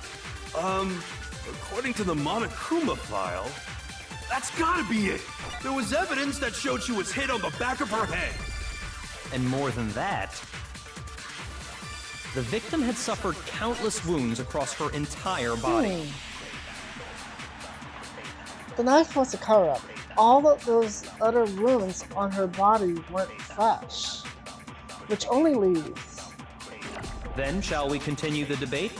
According to the Monokuma file, that's gotta be it. There was evidence that showed she was hit on the back of her head. And more than that, the victim had suffered countless wounds across her entire body. The knife was a cover-up. All of those other wounds on her body weren't fresh, which only leaves. Then, shall we continue the debate?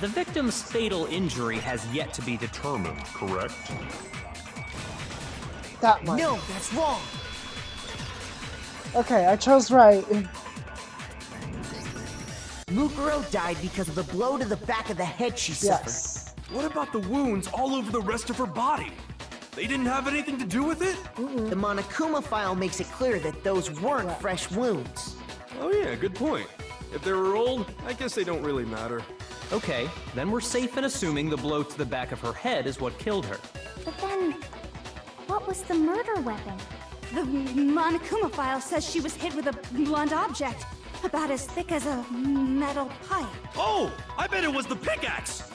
The victim's fatal injury has yet to be determined, correct? That one. No, that's wrong. Okay, I chose right. Mukuro died because of the blow to the back of the head she suffered. Yes. What about the wounds all over the rest of her body? They didn't have anything to do with it? The Monokuma file makes it clear that those weren't fresh wounds. Oh yeah, good point. If they were old, I guess they don't really matter. Okay, then we're safe in assuming the blow to the back of her head is what killed her. But then, what was the murder weapon? The Monokuma file says she was hit with a blunt object, about as thick as a metal pipe. Oh, I bet it was the pickaxe!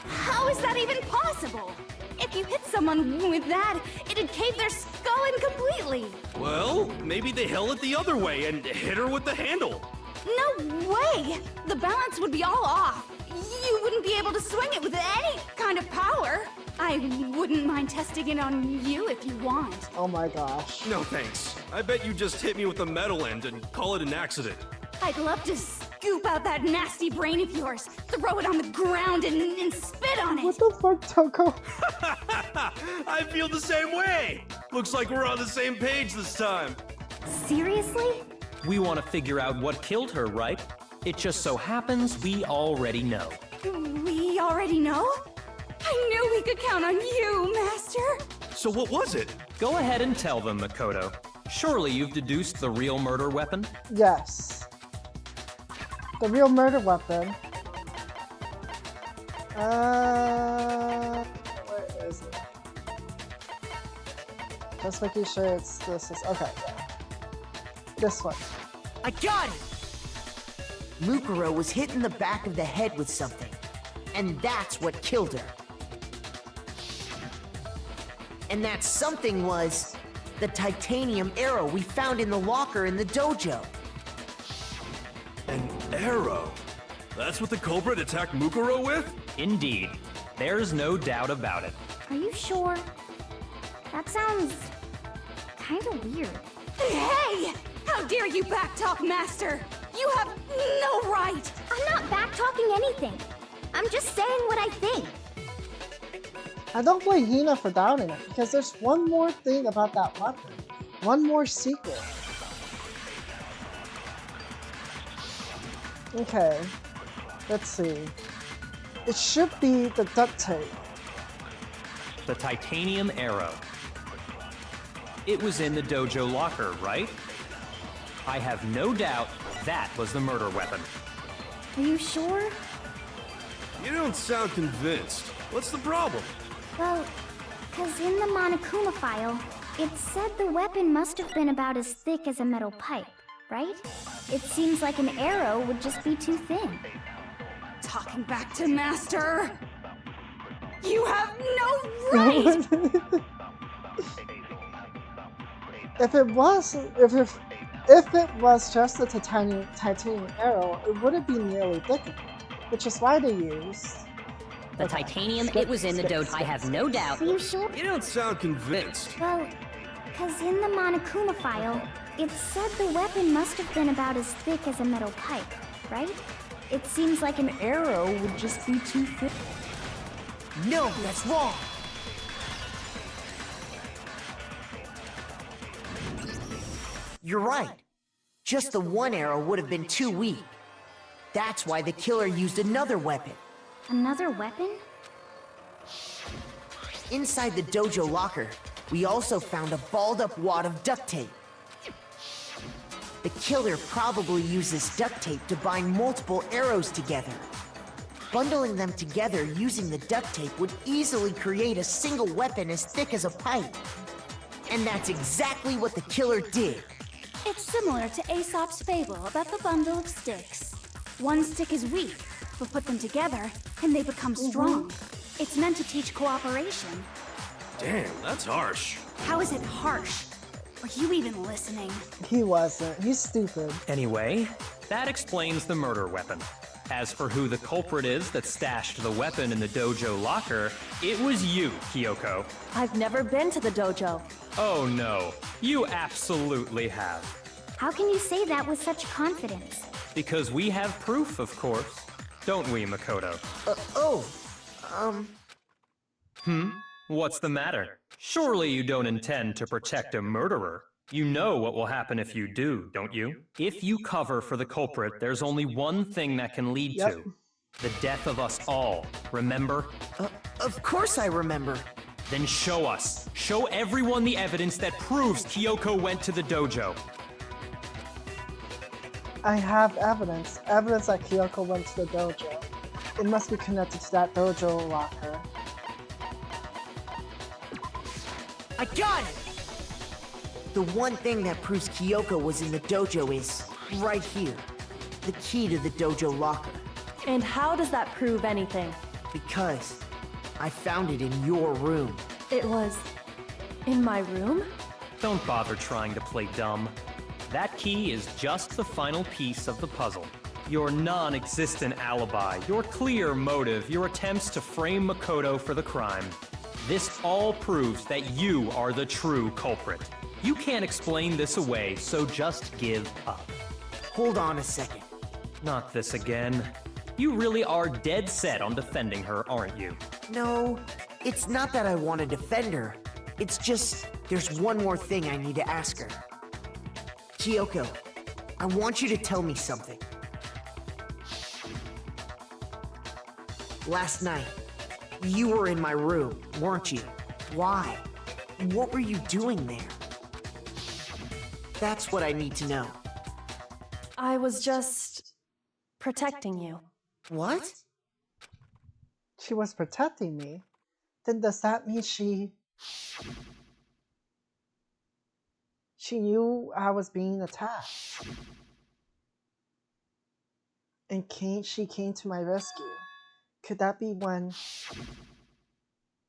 How is that even possible? If you hit someone with that, it'd cave their skull in completely. Well, maybe they held it the other way and hit her with the handle. No way! The balance would be all off. You wouldn't be able to swing it with any kind of power. I wouldn't mind testing it on you if you want. Oh my gosh. No thanks. I bet you just hit me with the metal end and call it an accident. I'd love to scoop out that nasty brain of yours, throw it on the ground and spit on it. What the fuck, Toko? I feel the same way! Looks like we're on the same page this time. Seriously? We want to figure out what killed her, right? It just so happens we already know. We already know? I knew we could count on you, Master. So what was it? Go ahead and tell them, Makoto. Surely you've deduced the real murder weapon? Yes. The real murder weapon. Where is it? Just making sure it's this is okay. Yeah. This one. I got it! Mukuro was hit in the back of the head with something, and that's what killed her. And that something was the titanium arrow we found in the locker in the dojo. An arrow? That's what the culprit attacked Mukuro with? Indeed. There's no doubt about it. Are you sure? That sounds kind of weird. Hey! How dare you backtalk, Master? You have no right! I'm not backtalking anything. I'm just saying what I think. I don't blame Hina for doubting it, because there's one more thing about that weapon. One more secret. Okay. Let's see. It should be the duct tape. The titanium arrow. It was in the dojo locker, right? I have no doubt that was the murder weapon. Are you sure? You don't sound convinced. What's the problem? Well, because in the Monokuma file, it said the weapon must have been about as thick as a metal pipe, right? It seems like an arrow would just be too thin. Talking back to Master! You have no right! If it was just a titanium arrow, it wouldn't be nearly thick enough, which is why they used The titanium, it was in the dojo. I have no doubt. Are you sure? You don't sound convinced. Well, because in the Monokuma file, it said the weapon must have been about as thick as a metal pipe, right? It seems like an arrow would just be too thick. No, that's wrong! You're right. Just the one arrow would have been too weak. That's why the killer used another weapon. Another weapon? Inside the dojo locker, we also found a balled-up wad of duct tape. The killer probably uses duct tape to bind multiple arrows together. Bundling them together using the duct tape would easily create a single weapon as thick as a pipe. And that's exactly what the killer did. It's similar to Aesop's fable about the bundle of sticks. One stick is weak, but put them together and they become strong. It's meant to teach cooperation. Damn, that's harsh. How is it harsh? Are you even listening? He wasn't. He's stupid. Anyway, that explains the murder weapon. As for who the culprit is that stashed the weapon in the dojo locker, it was you, Kyoko. I've never been to the dojo. Oh no, you absolutely have. How can you say that with such confidence? Because we have proof, of course. Don't we, Makoto? What's the matter? Surely you don't intend to protect a murderer. You know what will happen if you do, don't you? If you cover for the culprit, there's only one thing that can lead to. The death of us all, remember? Of course I remember. Then show us. Show everyone the evidence that proves Kyoko went to the dojo. I have evidence. Evidence that Kyoko went to the dojo. It must be connected to that dojo locker. I got it! The one thing that proves Kyoko was in the dojo is right here. The key to the dojo locker. And how does that prove anything? Because I found it in your room. It was in my room? Don't bother trying to play dumb. That key is just the final piece of the puzzle. Your non-existent alibi, your clear motive, your attempts to frame Makoto for the crime. This all proves that you are the true culprit. You can't explain this away, so just give up. Hold on a second. Not this again. You really are dead set on defending her, aren't you? No, it's not that I want to defend her. It's just, there's one more thing I need to ask her. Kyoko, I want you to tell me something. Last night, you were in my room, weren't you? Why? What were you doing there? That's what I need to know. I was just protecting you. What? She was protecting me? Then does that mean she knew I was being attacked? And she came to my rescue? Could that be when...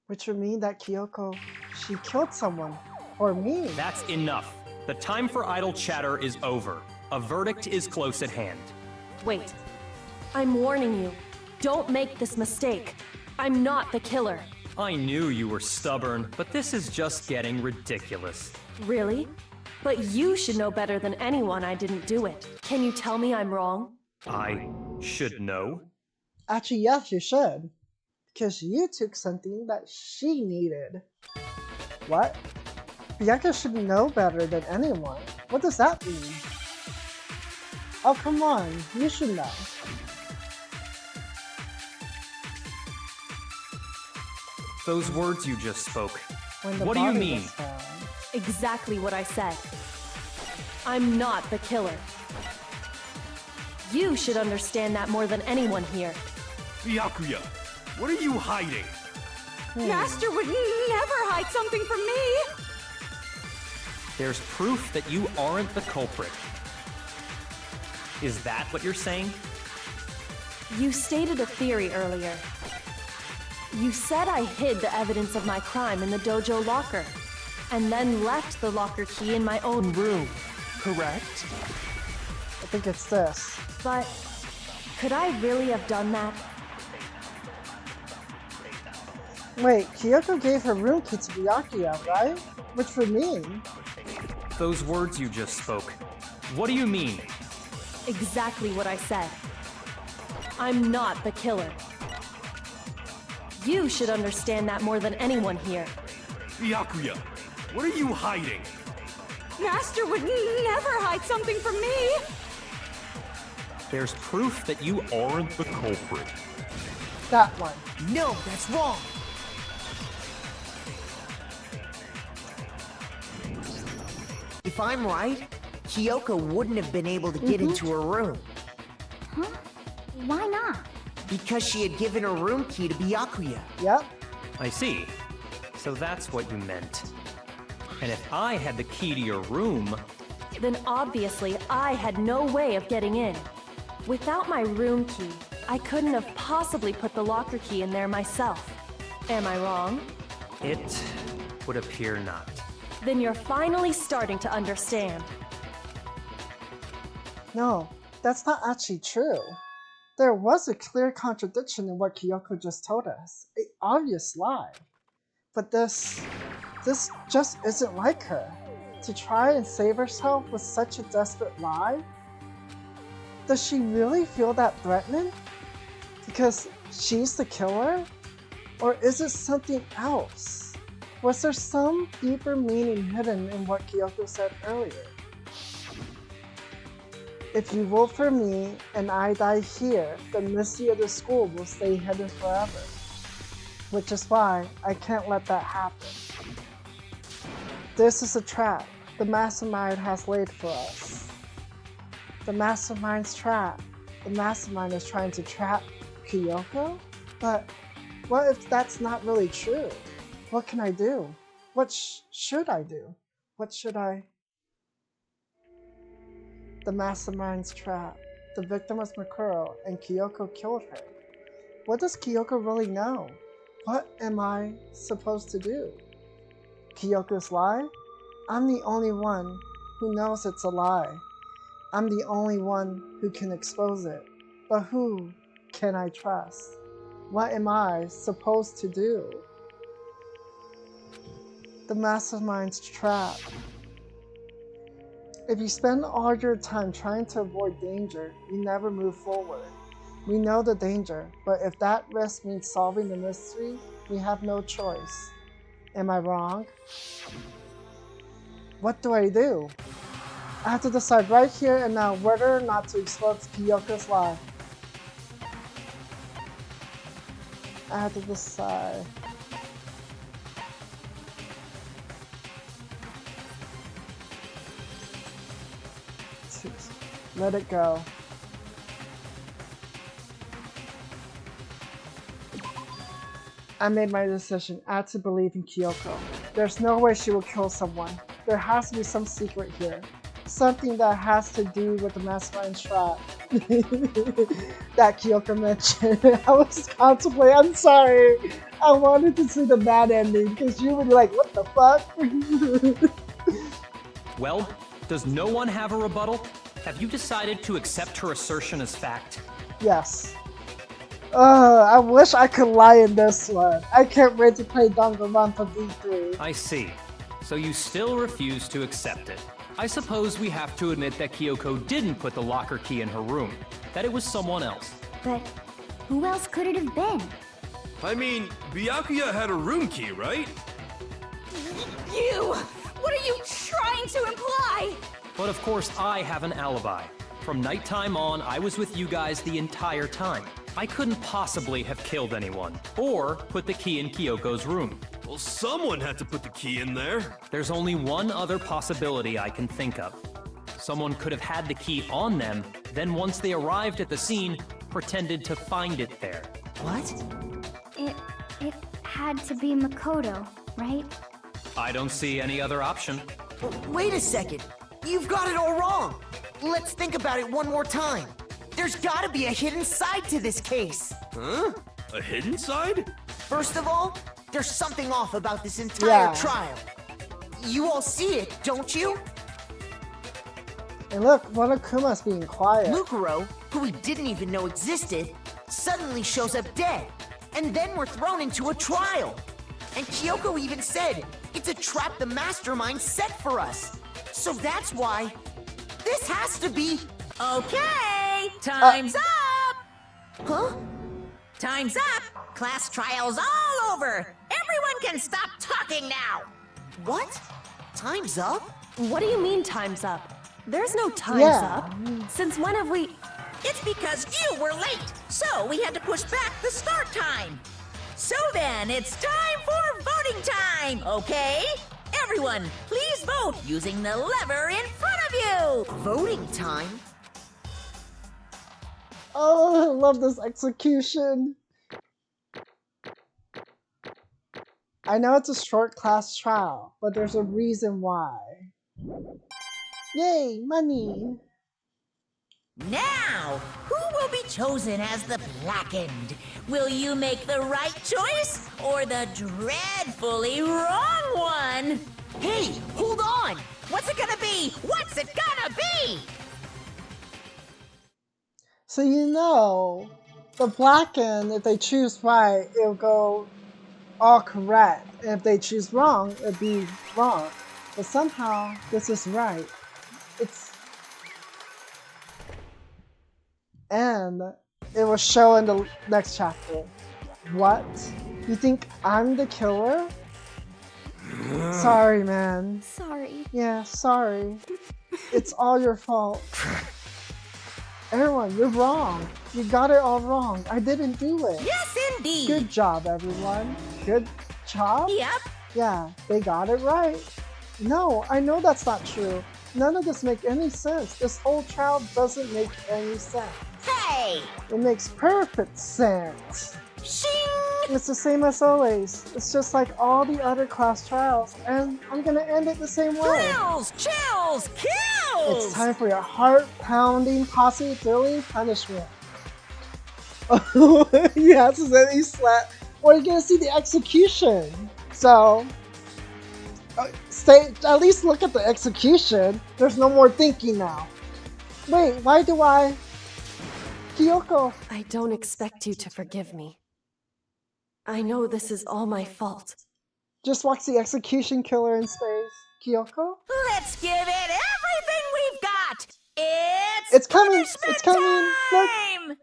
Which would mean that Kyoko, she killed someone. Or me. That's enough. The time for idle chatter is over. A verdict is close at hand. Wait. I'm warning you. Don't make this mistake. I'm not the killer. I knew you were stubborn, but this is just getting ridiculous. Really? But you should know better than anyone I didn't do it. Can you tell me I'm wrong? I should know? Actually, yes, you should. Because you took something that she needed. What? Bianca should know better than anyone. What does that mean? Oh, come on. You should know. Those words you just spoke. When the What do you body mean? was found. Exactly what I said. I'm not the killer. You should understand that more than anyone here. Byakuya, what are you hiding? Master would never hide something from me! There's proof that you aren't the culprit. Is that what you're saying? You stated a theory earlier. You said I hid the evidence of my crime in the dojo locker, and then left the locker key in my own room, correct? I think it's this. But could I really have done that? Wait, Kyoko gave her room key to Byakuya, right? Which would mean... Those words you just spoke. What do you mean? Exactly what I said. I'm not the killer. You should understand that more than anyone here. Byakuya, what are you hiding? Master would never hide something from me! There's proof that you aren't the culprit. That one. No, that's wrong! If I'm right, Kyoko wouldn't have been able to get into her room. Huh? Why not? Because she had given her room key to Byakuya. Yep. I see. So that's what you meant. And if I had the key to your room... Then obviously I had no way of getting in. Without my room key, I couldn't have possibly put the locker key in there myself. Am I wrong? It would appear not. Then you're finally starting to understand. No, that's not actually true. There was a clear contradiction in what Kyoko just told us. An obvious lie. But this just isn't like her. To try and save herself with such a desperate lie? Does she really feel that threatening? Because she's the killer? Or is it something else? Was there some deeper meaning hidden in what Kyoko said earlier? If you vote for me and I die here, the mystery of the school will stay hidden forever. Which is why I can't let that happen. This is a trap the mastermind has laid for us. The mastermind's trap. The mastermind is trying to trap Kyoko? But what if that's not really true? What can I do? What should I do? What should I... The mastermind's trap. The victim was Makuro, and Kyoko killed her. What does Kyoko really know? What am I supposed to do? Kyoko's lie? I'm the only one who knows it's a lie. I'm the only one who can expose it. But who can I trust? What am I supposed to do? The mastermind's trap. If you spend all your time trying to avoid danger, you never move forward. We know the danger, but if that risk means solving the mystery, we have no choice. Am I wrong? What do I do? I have to decide right here and now whether or not to expose Kyoko's lie. I have to decide. Let it go. I made my decision. I had to believe in Kyoko. There's no way she will kill someone. There has to be some secret here. Something that has to do with the mastermind trap that Kyoko mentioned. I was contemplating. I'm sorry. I wanted to see the bad ending because you would be like, what the fuck? Well, does no one have a rebuttal? Have you decided to accept her assertion as fact? Yes. I wish I could lie in this one. I can't wait to play Danganronpa V3. I see. So you still refuse to accept it. I suppose we have to admit that Kyoko didn't put the locker key in her room, that it was someone else. But who else could it have been? I mean, Byakuya had a room key, right? You! What are you trying to imply? But of course I have an alibi. From nighttime on, I was with you guys the entire time. I couldn't possibly have killed anyone, or put the key in Kyoko's room. Well, someone had to put the key in there. There's only one other possibility I can think of. Someone could have had the key on them, then once they arrived at the scene, pretended to find it there. What? It had to be Makoto, right? I don't see any other option. Wait a second. You've got it all wrong. Let's think about it one more time. There's gotta be a hidden side to this case. Huh? A hidden side? First of all, there's something off about this entire trial. You all see it, don't you? And look, Monokuma's being quiet. Mukuro, who we didn't even know existed, suddenly shows up dead. And then we're thrown into a trial. And Kyoko even said, it's a trap the mastermind set for us. So that's why this has to be... Okay, time's up! Huh? Time's up! Class trial's all over! Everyone can stop talking now! What? Time's up? What do you mean time's up? There's no time's Yeah. up. Since when have we... It's because you were late, so we had to push back the start time. So then, it's time for voting time, okay? Everyone, please vote using the lever in front of you! Voting time? Oh, I love this execution. I know it's a short class trial, but there's a reason why. Yay, money! Now, who will be chosen as the Blackened? Will you make the right choice or the dreadfully wrong one? Hey, hold on! What's it gonna be? What's it gonna be? So you know, the Blackened, if they choose right, it'll go all correct. And if they choose wrong, it'll be wrong. But somehow, this is right. And it will show in the next chapter. What? You think I'm the killer? Sorry, man. Sorry. Yeah, sorry. It's all your fault. Everyone, you're wrong. You got it all wrong. I didn't do it. Yes, indeed. Good job, everyone. Good job? Yep. Yeah, they got it right. No, I know that's not true. None of this makes any sense. This whole trial doesn't make any sense. Hey! It makes perfect sense. Shing! It's the same as always. It's just like all the other class trials, and I'm gonna end it the same way. Thrills! Chills! Kills! It's time for your heart-pounding, posse thrilling punishment. You have to say these slap, or you're gonna see the execution. So, stay. At least look at the execution. There's no more thinking now. Wait, why do I? Kyoko. I don't expect you to forgive me. I know this is all my fault. Just watch the execution killer in space. Kyoko? Let's give it everything we've got! It's coming! It's coming! Look! Time!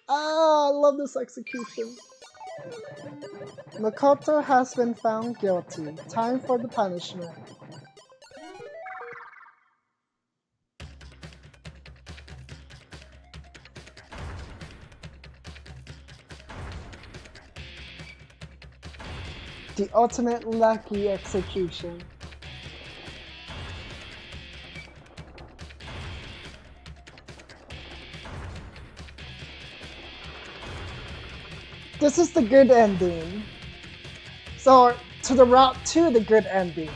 Ah, I love this execution. Makoto has been found guilty. Time for the punishment. The ultimate lucky execution. This is the good ending. So, to the route to the good ending.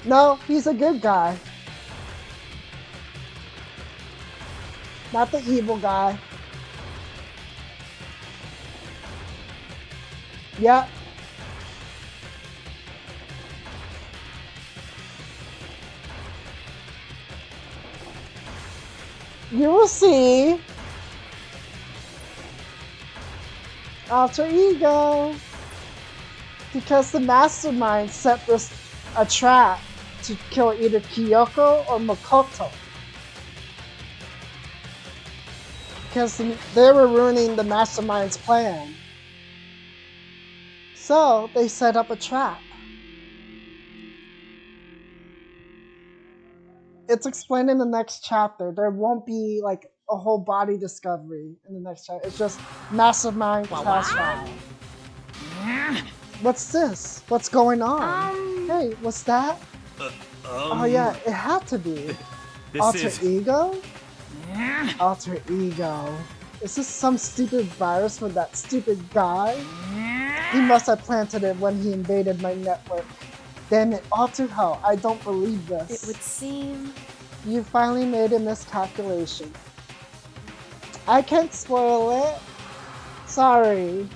No, he's a good guy. Not the evil guy. Yep. You will see. Alter ego. Because the mastermind set this a trap to kill either Kyoko or Makoto. Because they were ruining the mastermind's plan. So they set up a trap. It's explained in the next chapter. There won't be like a whole body discovery in the next chapter. It's just mastermind class trial. What's this? What's going on? Hey, what's that? Oh yeah, it had to be. Alter ego? Alter ego. Is this some stupid virus from that stupid guy? He must have planted it when he invaded my network. Damn it, all to hell, I don't believe this. It would seem... You finally made a miscalculation. I can't spoil it. Sorry.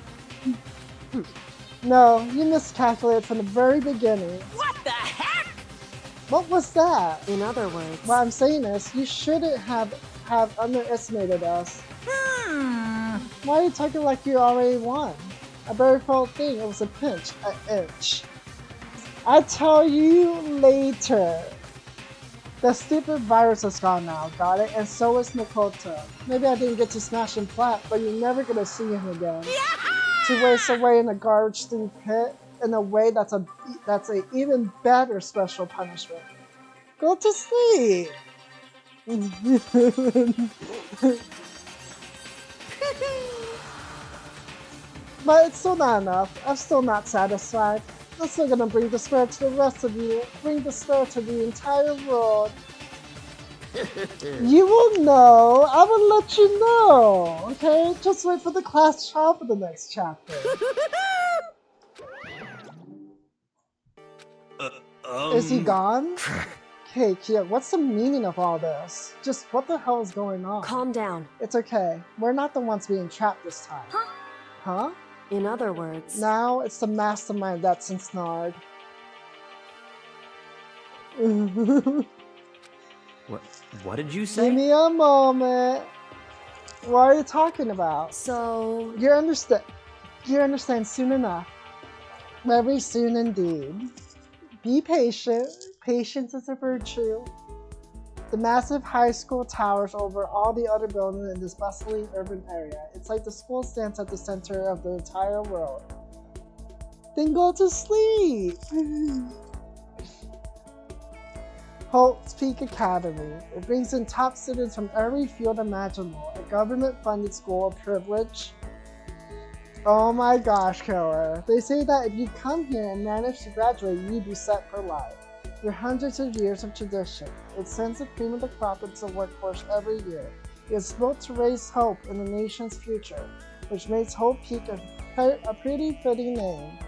No, you miscalculated from the very beginning. What the heck? What was that? In other words... What I'm saying is, you shouldn't have underestimated us. Why are you talking like you already won? A very fault thing, it was a pinch, an inch. I'll tell you later. The stupid virus is gone now, got it? And so is Makoto. Maybe I didn't get to smash him flat, but you're never gonna see him again. To waste away in a garbage thing pit in a way that's a even better special punishment. Go to sleep. But it's still not enough. I'm still not satisfied. I'm still gonna bring despair to the rest of you. Bring despair to the entire world. You will know. I will let you know. Okay? Just wait for the class trial for the next chapter. Is he gone? Hey, Kia, what's the meaning of all this? Just what the hell is going on? Calm down. It's okay. We're not the ones being trapped this time. Huh? In other words... Now it's the mastermind that's ensnared. What did you say? Give me a moment. What are you talking about? So... You understand soon enough. Very soon indeed. Be patient. Patience is a virtue. The massive high school towers over all the other buildings in this bustling urban area. It's like the school stands at the center of the entire world. Then go to sleep! Hope's Peak Academy. It brings in top students from every field imaginable. A government-funded school of privilege. Oh my gosh, Killer. They say that if you come here and manage to graduate, you'd be set for life. With hundreds of years of tradition, it sends the cream of the crop into the workforce every year. It is built to raise hope in the nation's future, which makes Hope Peak a pretty fitting name.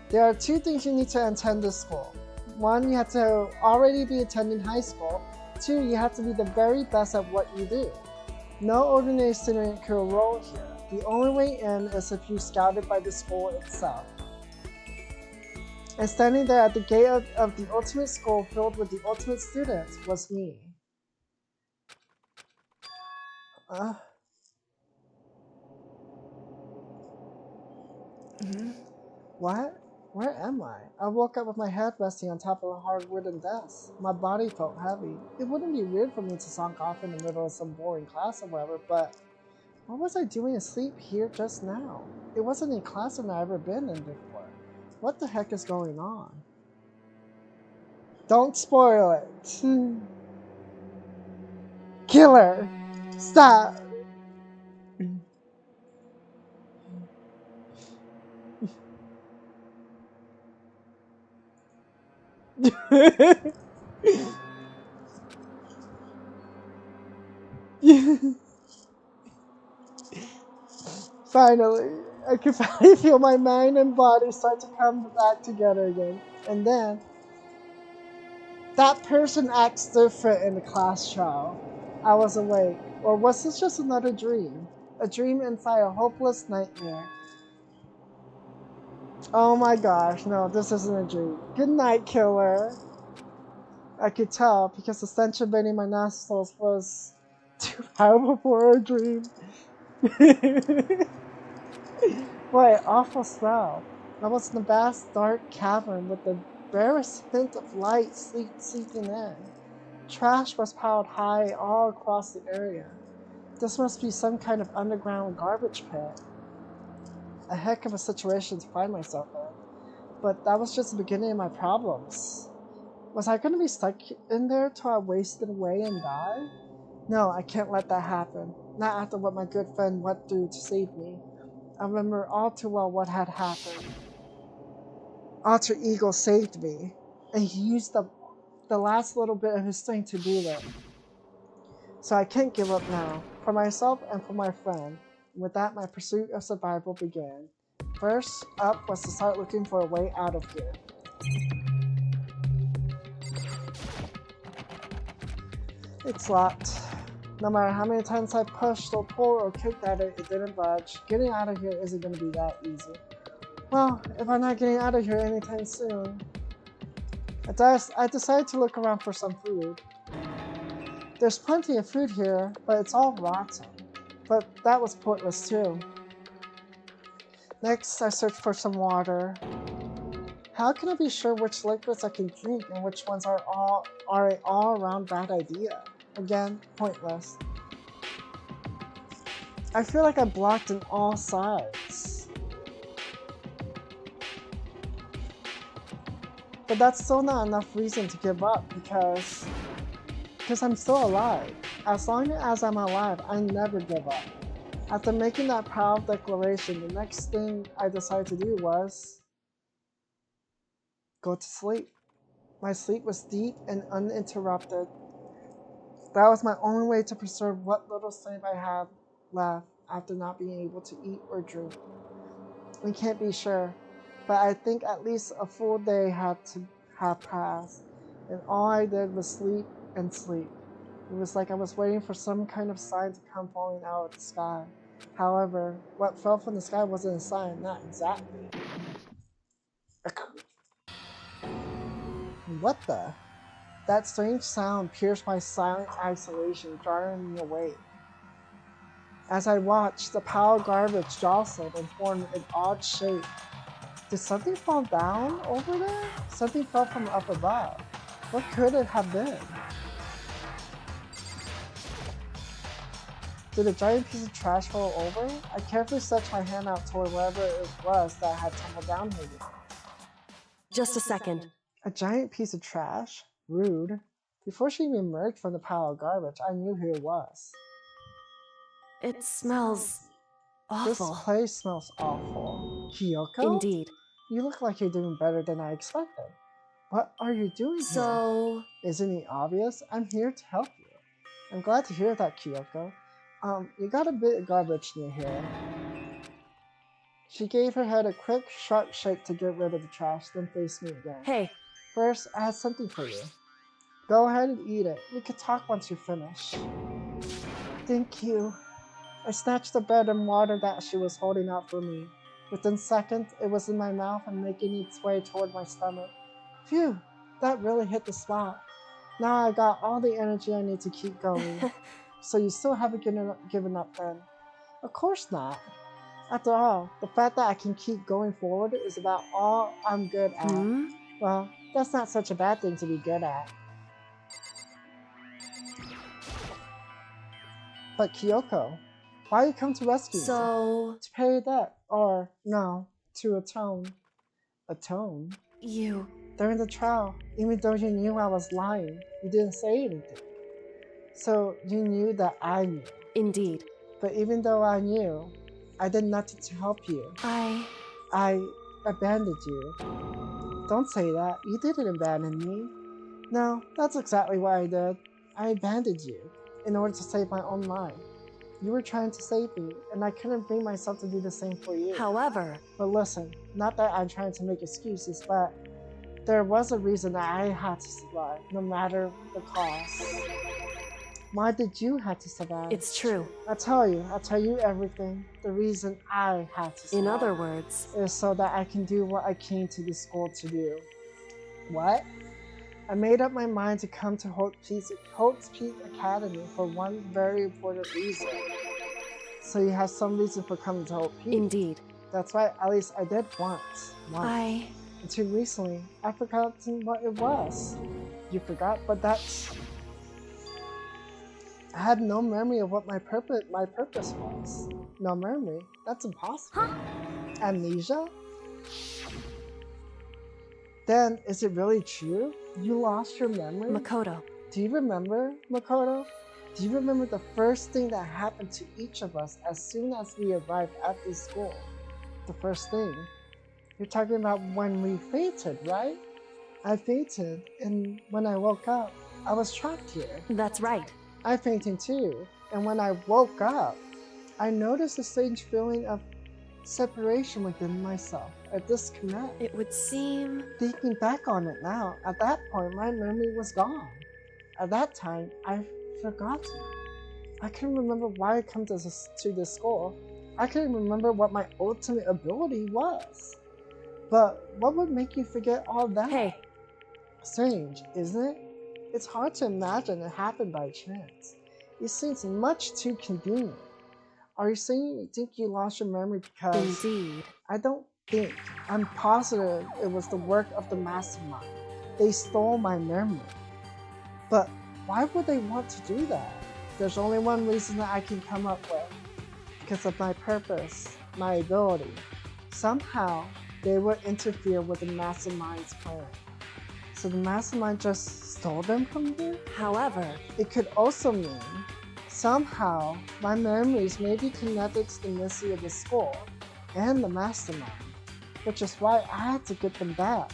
There are 2 things you need to attend this school. 1, you have to already be attending high school. 2, you have to be the very best at what you do. No ordinary student can enroll here. The only way in is if you're scouted by the school itself. And standing there at the gate of the ultimate school filled with the ultimate students was me. What? Where am I? I woke up with my head resting on top of a hard wooden desk. My body felt heavy. It wouldn't be weird for me to zonk off in the middle of some boring class or whatever, but what was I doing asleep here just now? It wasn't any classroom I've ever been in before. What the heck is going on? Don't spoil it. Killer! Stop! Finally, I could finally feel my mind and body start to come back together again. And then, that person acts different in the class trial. I was awake. Or was this just another dream? A dream inside a hopeless nightmare. Oh my gosh, no, this isn't a dream. Good night, Killer. I could tell because the stench invading my nostrils was too powerful for a dream. What an awful smell. I was in a vast dark cavern with the barest hint of light seeping in. Trash was piled high all across the area. This must be some kind of underground garbage pit. A heck of a situation to find myself in. But that was just the beginning of my problems. Was I going to be stuck in there till I wasted away and die? No, I can't let that happen. Not after what my good friend went through to save me. I remember all too well what had happened. Alter Ego saved me, and he used the last little bit of his strength to do it. So I can't give up now, for myself and for my friend. And with that, my pursuit of survival began. First up was to start looking for a way out of here. It's locked. No matter how many times I pushed or pulled or kicked at it, it didn't budge. Getting out of here isn't going to be that easy. Well, if I'm not getting out of here anytime soon. I decided to look around for some food. There's plenty of food here, but it's all rotten. But that was pointless too. Next, I searched for some water. How can I be sure which liquids I can drink and which ones are an all-around bad idea? Again, pointless. I feel like I'm blocked on all sides. But that's still not enough reason to give up because I'm still alive. As long as I'm alive, I never give up. After making that proud declaration, the next thing I decided to do was go to sleep. My sleep was deep and uninterrupted. That was my only way to preserve what little sleep I had left after not being able to eat or drink. We can't be sure, but I think at least a full day had to have passed, and all I did was sleep and sleep. It was like I was waiting for some kind of sign to come falling out of the sky. However, what fell from the sky wasn't a sign, not exactly. What the? That strange sound pierced my silent isolation, jarring me awake. As I watched, the pile of garbage jostled and formed an odd shape. Did something fall down over there? Something fell from up above. What could it have been? Did a giant piece of trash fall over? I carefully stretched my hand out toward whatever it was that had tumbled down here. Just a second. A giant piece of trash? Rude. Before she even emerged from the pile of garbage, I knew who it was. It smells awful. This place smells awful. Kyoko? Indeed. You look like you're doing better than I expected. What are you doing here? So... Isn't it obvious? I'm here to help you. I'm glad to hear that, Kyoko. You got a bit of garbage near here. She gave her head a quick, sharp shake to get rid of the trash, then faced me again. Hey. First, I have something for you. Go ahead and eat it. We could talk once you're finished. Thank you. I snatched the bread and water that she was holding out for me. Within seconds, it was in my mouth and making its way toward my stomach. Phew, that really hit the spot. Now I got all the energy I need to keep going. So you still haven't given up then? Of course not. After all, the fact that I can keep going forward is about all I'm good at. Well, that's not such a bad thing to be good at. But Kyoko, why you come to rescue me? So... To pay a debt, or no, to atone. Atone? You... During the trial, even though you knew I was lying, you didn't say anything. So you knew that I knew. Indeed. But even though I knew, I did nothing to help you. I abandoned you. Don't say that. You didn't abandon me. No, that's exactly what I did. I abandoned you in order to save my own life. You were trying to save me, and I couldn't bring myself to do the same for you. However... But listen, not that I'm trying to make excuses, but there was a reason that I had to survive, no matter the cost. Why did you have to survive? It's true. I'll tell you everything. The reason I had to survive. In other words... is so that I can do what I came to this school to do. What? I made up my mind to come to Holt's Peak Academy for one very important reason. So you have some reason for coming to Holt Peak. Indeed. That's right, at least I did once. Until recently, I forgot what it was. You forgot, but that's... I had no memory of what my purpose was. No memory? That's impossible. Huh? Amnesia? Then, is it really true? You lost your memory? Makoto. Do you remember, Makoto? Do you remember the first thing that happened to each of us as soon as we arrived at this school? The first thing? You're talking about when we fainted, right? I fainted, and when I woke up, I was trapped here. That's right. I fainted too, and when I woke up, I noticed a strange feeling of separation within myself, a disconnect. It would seem... Thinking back on it now, at that point my memory was gone. At that time, I forgot. I couldn't remember why I come to this school. I couldn't remember what my ultimate ability was. But what would make you forget all that? Hey. Strange, isn't it? It's hard to imagine it happened by chance. It seems much too convenient. Are you saying you think you lost your memory because... Indeed. I don't think. I'm positive it was the work of the mastermind. They stole my memory. But why would they want to do that? There's only one reason that I can come up with. Because of my purpose, my ability. Somehow, they would interfere with the mastermind's plan. So the mastermind just stole them from me? However, it could also mean somehow my memories may be connected to the mystery of the school and the mastermind, which is why I had to get them back.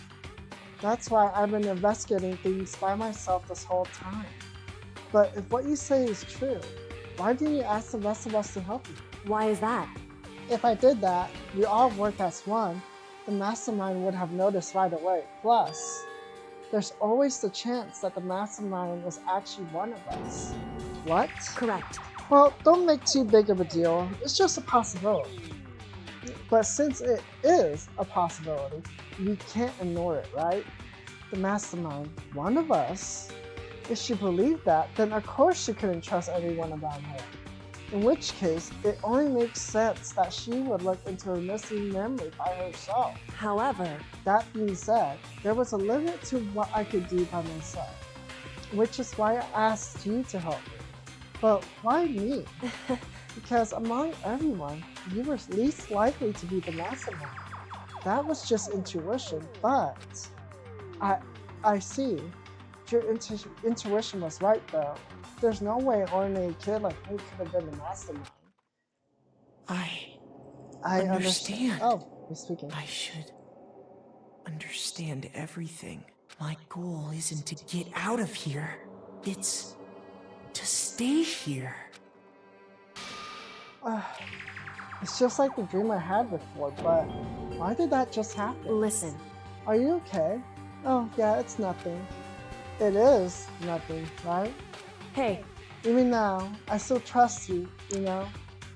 That's why I've been investigating things by myself this whole time. But if what you say is true, why didn't you ask the rest of us to help you? Why is that? If I did that, we all work as one, the mastermind would have noticed right away. Plus, there's always the chance that the mastermind was actually one of us. What? Correct. Well, don't make too big of a deal. It's just a possibility. But since it is a possibility, we can't ignore it, right? The mastermind, one of us. If she believed that, then of course she couldn't trust everyone around her. In which case, it only makes sense that she would look into her missing memory by herself. However, That being said, there was a limit to what I could do by myself, which is why I asked you to help me. But why me? Because among everyone, you were least likely to be the mastermind. That was just intuition, but I see. Your intuition was right though. There's no way an ordinary kid like me could have been the mastermind. I I understand. Oh, he's speaking. I should understand everything. My goal isn't to get out of here. It's to stay here. It's just like the dream I had before, but why did that just happen? listen. Are you okay? Oh, yeah, it's nothing. It is nothing, right? Hey, Even now, I still trust you, you know?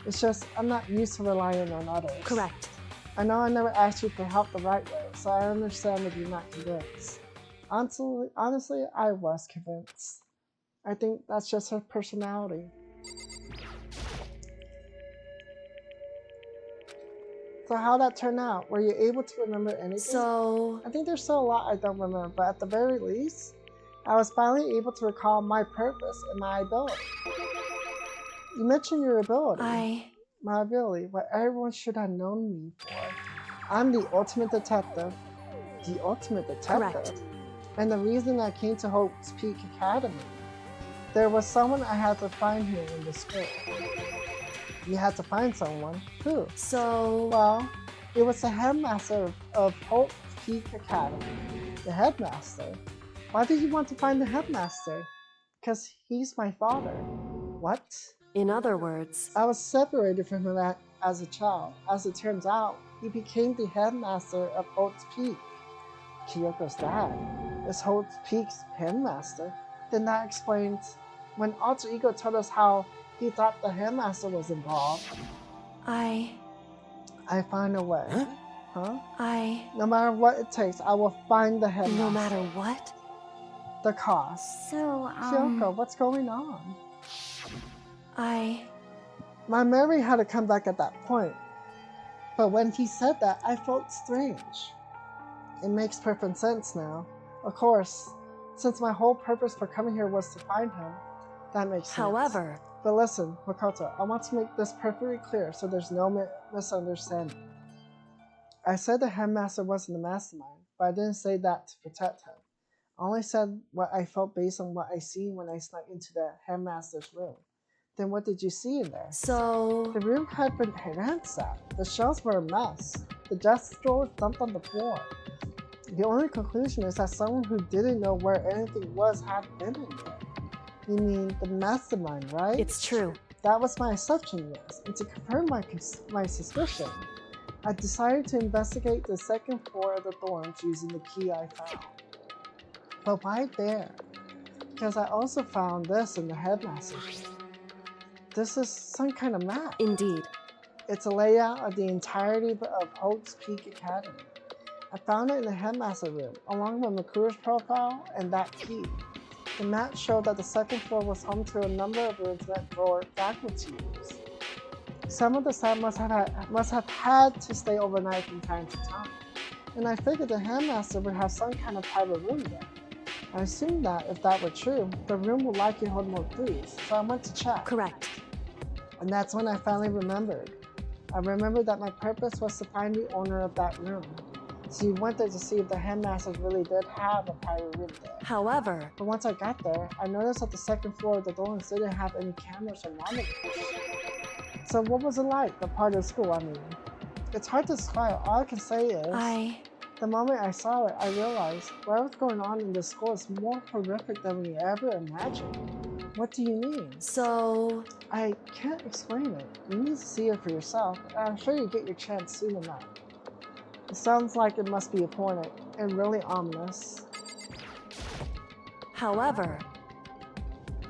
It's just, I'm not used to relying on others. correct. I know I never asked you for help the right way, so I understand if you're not convinced. Honestly, I was convinced. I think that's just her personality. So how'd that turn out? Were you able to remember anything? So, I think there's still a lot I don't remember, but at the very least, I was finally able to recall my purpose and my ability. You mentioned your ability. My ability, what everyone should have known me for. I'm the ultimate detective. The ultimate detective? Correct. And the reason I came to Hope's Peak Academy. There was someone I had to find here in the school. You had to find someone. Who? so, Well, it was the headmaster of Hope Peak Academy. The headmaster? Why did you want to find the headmaster? Because he's my father. What? in other words, I was separated from him as a child. As it turns out, he became the headmaster of Holt's Peak. Kyoko's dad is Holt's Peak's headmaster. Then that explains when Alter Ego told us how he thought the headmaster was involved. I find a way. Huh? No matter what it takes, I will find the headmaster. no matter what? The cost. So, Kyoko, what's going on? My memory had to come back at that point. But when he said that, I felt strange. It makes perfect sense now. Of course, since my whole purpose for coming here was to find him, that makes sense. However, But listen, Makoto, I want to make this perfectly clear so there's no misunderstanding. I said the headmaster wasn't the mastermind, but I didn't say that to protect him. I only said what I felt based on what I seen when I snuck into the headmaster's room. Then what did you see in there? so, The room had been ransacked. The shelves were a mess. The desk drawers dumped on the floor. The only conclusion is that someone who didn't know where anything was had been in there. You mean the mastermind, right? it's true. That was my assumption, yes. And to confirm my suspicion, I decided to investigate the second floor of the dorms using the key I found. But why there? Because I also found this in the headmaster's room. This is some kind of map. Indeed. It's a layout of the entirety of Hope's Peak Academy. I found it in the headmaster room, along with Makura's profile and that key. The map showed that the second floor was home to a number of rooms meant for faculty use. Some of the staff must have had to stay overnight from time to time, and I figured the headmaster would have some kind of private room there. I assumed that if that were true, the room would likely hold more clues, so I went to check. Correct. And that's when I finally remembered. I remembered that my purpose was to find the owner of that room. So you went there to see if the headmasters really did have a private room there. However, But once I got there, I noticed that the second floor of the dorms didn't have any cameras or monitors. So what was it like, the part of the school, I mean? It's hard to describe. All I can say is, the moment I saw it, I realized whatever's going on in this school is more horrific than we ever imagined. What do you mean? so, I can't explain it. You need to see it for yourself, and I'm sure you'll get your chance soon enough. It sounds like it must be important and really ominous. however,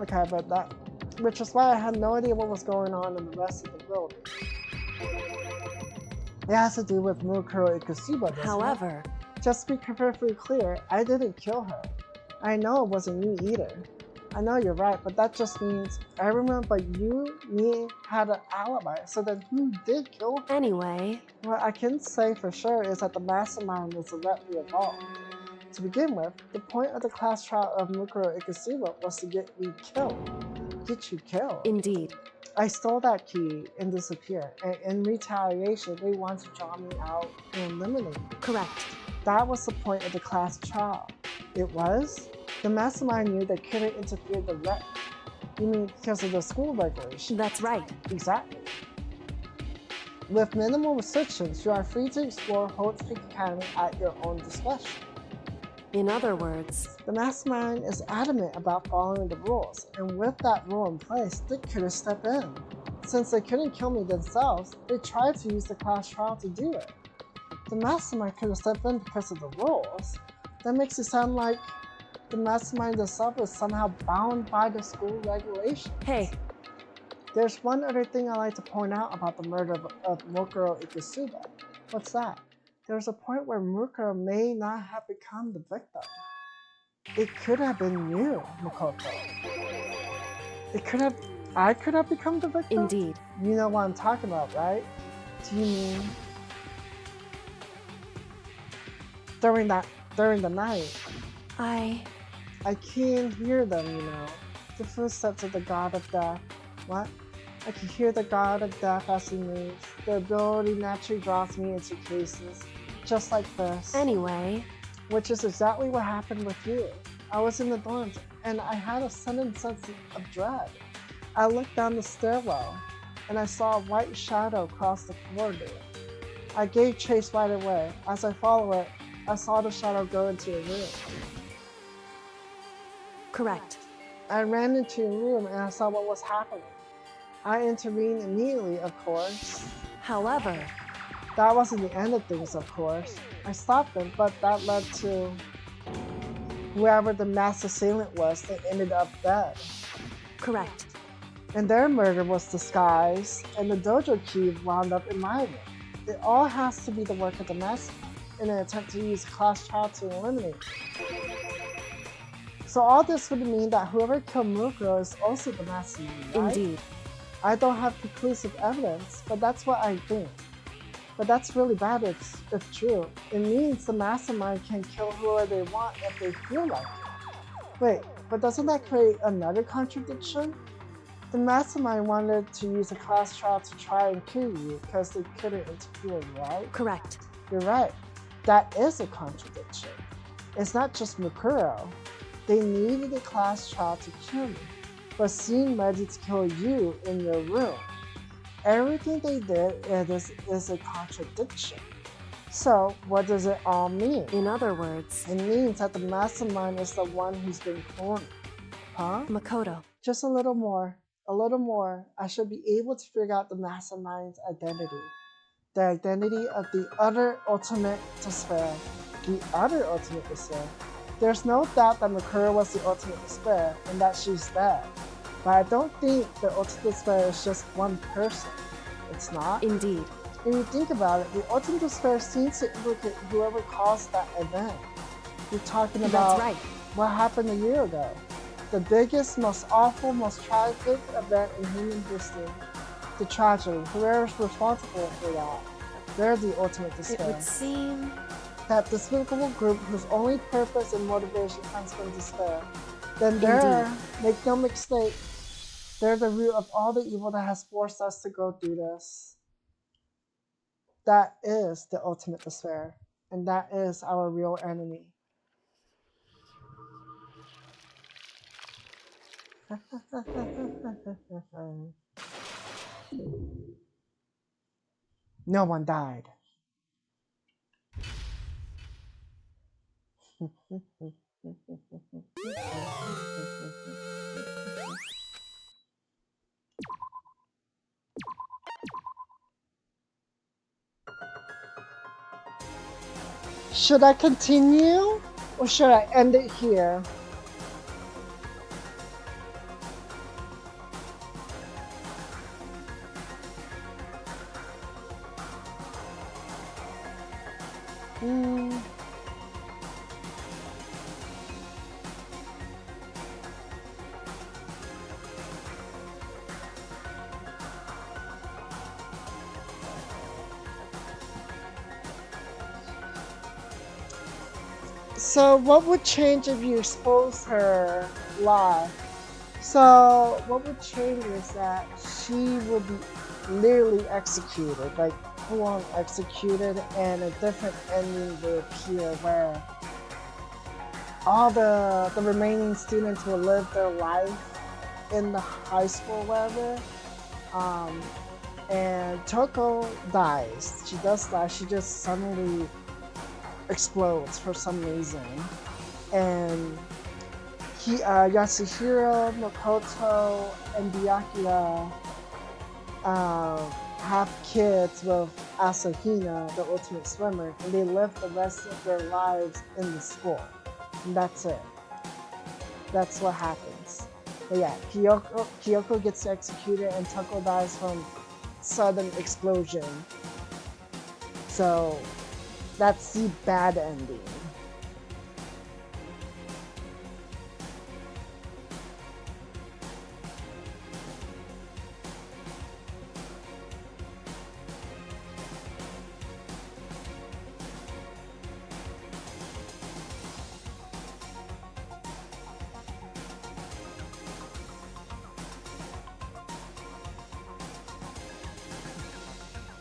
Okay, I read that. Which is why I had no idea what was going on in the rest of the building. It has to do with Mukuro Ikusuba, doesn't it? however, Just to be perfectly clear, I didn't kill her. I know it wasn't you either. I know you're right, but that just means everyone but you, me, had an alibi. So then who did kill her? Anyway, What I can say for sure is that the mastermind was directly involved. To begin with, the point of the class trial of Mukuro Ikusuba was to get me killed. Get you killed. indeed. I stole that key and disappeared, and in retaliation, they wanted to draw me out and eliminate me. Correct. That was the point of the class trial. It was? The mastermind knew they couldn't interfere directly. You mean because of the school regulations? That's right. Exactly. With minimal restrictions, you are free to explore Holt's Peak Academy at your own discretion. In other words, The mastermind is adamant about following the rules, and with that rule in place, they couldn't step in. Since they couldn't kill me themselves, they tried to use the class trial to do it. The mastermind couldn't step in because of the rules. That makes it sound like the mastermind itself is somehow bound by the school regulations. hey, There's one other thing I like to point out about the murder of Mukuro Ikusuba. What's that? There's a point where Mukuro may not have become the victim. It could have been you, Makoto. I could have become the victim? indeed. You know what I'm talking about, right? Do you mean during the night? I can hear them, you know. The footsteps of the god of death. What? I can hear the god of death as he moves. The ability naturally draws me into cases, just like this. Anyway, Which is exactly what happened with you. I was in the dorms, and I had a sudden sense of dread. I looked down the stairwell, and I saw a white shadow cross the corridor. I gave chase right away. As I followed it, I saw the shadow go into a room. correct. I ran into a room and I saw what was happening. I intervened immediately, of course. However, That wasn't the end of things, of course. I stopped them, but that led to whoever the mass assailant was, they ended up dead. correct. And their murder was disguised, and the dojo key wound up in my room. It all has to be the work of the master in an attempt to use class trial to eliminate me. So all this would mean that whoever killed Mukuro is also the mastermind, right? Indeed. I don't have conclusive evidence, but that's what I think. But that's really bad if true. It means the mastermind can kill whoever they want if they feel like it. Wait, but doesn't that create another contradiction? The mastermind wanted to use a class trial to try and kill you because they couldn't interfere, right? Correct. You're right. That is a contradiction. It's not just Mukuro. They needed a class trial to kill me, but seemed ready to kill you in your room. Everything they did is a contradiction. So, what does it all mean? In other words, It means that the mastermind is the one who's been cornered. Huh? Makoto. Just a little more. A little more. I should be able to figure out the mastermind's identity. The identity of the utter ultimate despair. The utter ultimate despair. There's no doubt that Mukuro was the ultimate despair and that she's dead. But I don't think the ultimate despair is just one person. It's not. Indeed. When you think about it, the ultimate despair seems to implicate whoever caused that event. You're talking about That's right. what happened a year ago. The biggest, most awful, most tragic event in human history. The tragedy. Whoever's responsible for that. They're the ultimate It despair. would seem That despicable group whose only purpose and motivation comes from despair. Then they're, make no mistake, they're the root of all the evil that has forced us to go through this. That is the ultimate despair, and that is our real enemy. No one died. Should I continue or should I end it here? So what would change if you expose her live? So what would change is that she will be literally executed, like full on executed, and a different ending will appear where all the remaining students will live their life in the high school, wherever. Um, and Toko dies. She does die. She just suddenly explodes for some reason, and Yasuhiro, Makoto, and Byakuya have kids with Asahina, the ultimate swimmer, and they live the rest of their lives in the school. And that's it. That's what happens. But yeah, Kyoko gets executed and Tuko dies from sudden explosion. So that's the bad ending.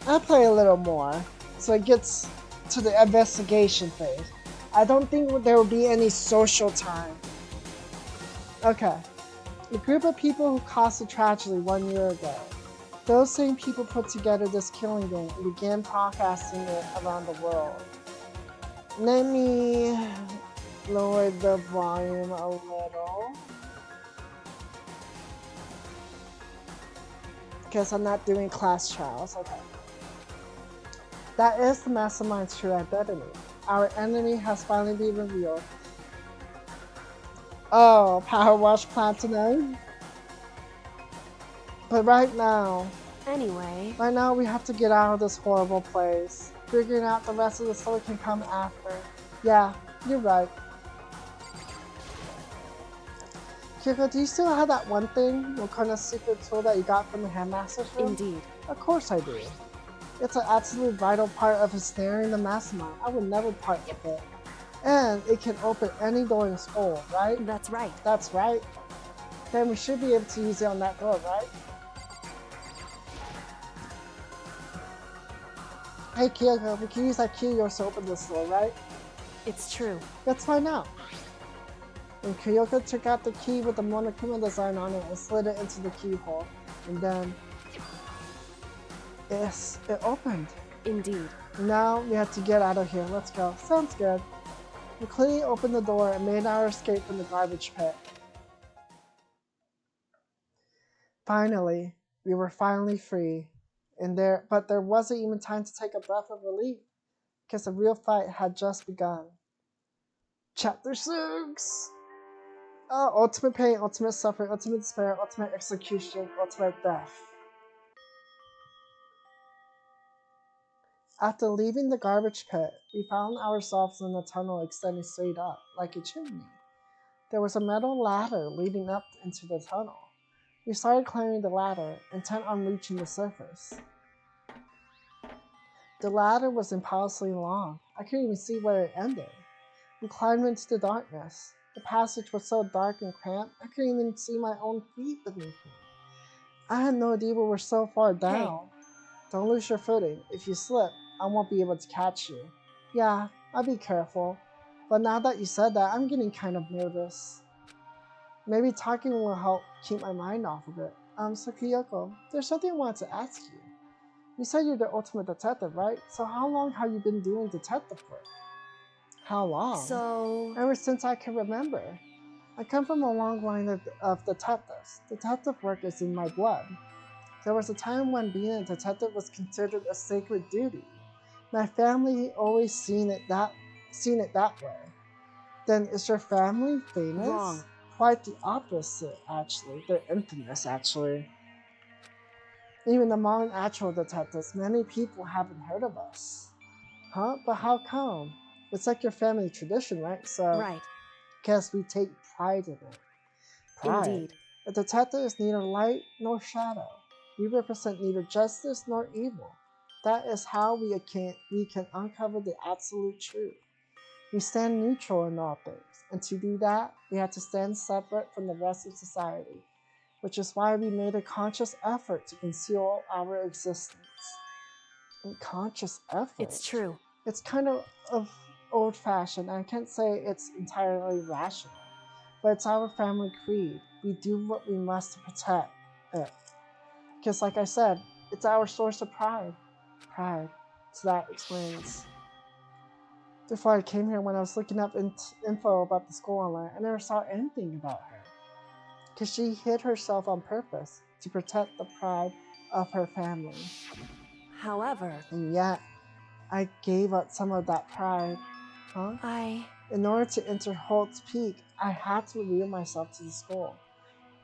I'll play a little more, so it gets to the investigation phase. I don't think there will be any social time. Okay. A group of people who caused a tragedy 1 year ago. Those same people put together this killing game and began broadcasting it around the world. Let me lower the volume a little, because I'm not doing class trials. Okay. That is the mastermind's true identity. Our enemy has finally been revealed. Oh, Power Wash Platinum. But right now we have to get out of this horrible place. Figuring out the rest of the story can come after. Yeah, you're right. Kyoko, do you still have that one thing? What kind of secret tool that you got from the Headmaster's room? Indeed. Of course I do. It's an absolute vital part of ensnaring the mastermind. I would never part with it. And it can open any door in school, right? That's right. That's right. Then we should be able to use it on that door, right? Hey Kyoko, we can use that key yours to open this door, right? It's true. Let's find out. And Kyoko took out the key with the Monokuma design on it and slid it into the keyhole. And then yes, it opened. Indeed. Now we have to get out of here. Let's go. Sounds good. We quickly opened the door and made our escape from the garbage pit. Finally, we were finally free. But there wasn't even time to take a breath of relief, because the real fight had just begun. Chapter 6! Ultimate pain, ultimate suffering, ultimate despair, ultimate execution, ultimate death. After leaving the garbage pit, we found ourselves in a tunnel extending straight up, like a chimney. There was a metal ladder leading up into the tunnel. We started climbing the ladder, intent on reaching the surface. The ladder was impossibly long. I couldn't even see where it ended. We climbed into the darkness. The passage was so dark and cramped, I couldn't even see my own feet beneath me. I had no idea we were so far down. Hey. Don't lose your footing. If you slip, I won't be able to catch you. Yeah, I'll be careful. But now that you said that, I'm getting kind of nervous. Maybe talking will help keep my mind off of it. So Kyoko, there's something I wanted to ask you. You said you're the ultimate detective, right? So how long have you been doing detective work? How long? So... Ever since I can remember. I come from a long line of detectives. Detective work is in my blood. There was a time when being a detective was considered a sacred duty. My family always seen it that way. Then is your family famous? Wrong. Quite the opposite, actually. They're infamous, actually. Even among actual detectives, many people haven't heard of us. Huh? But how come? It's like your family tradition, right? So, right. Guess we take pride in it. Pride. Indeed. A detective is neither light nor shadow. We represent neither justice nor evil. That is how we can uncover the absolute truth. We stand neutral in all things, and to do that, we have to stand separate from the rest of society, which is why we made a conscious effort to conceal our existence. A conscious effort? It's true. It's kind of old-fashioned. I can't say it's entirely rational, but it's our family creed. We do what we must to protect it. Because like I said, it's our source of pride. So that explains. Before I came here, when I was looking up info about the school online, I never saw anything about her. Because she hid herself on purpose to protect the pride of her family. However... And yet, I gave up some of that pride. Huh? In order to enter Holt's Peak, I had to reveal myself to the school.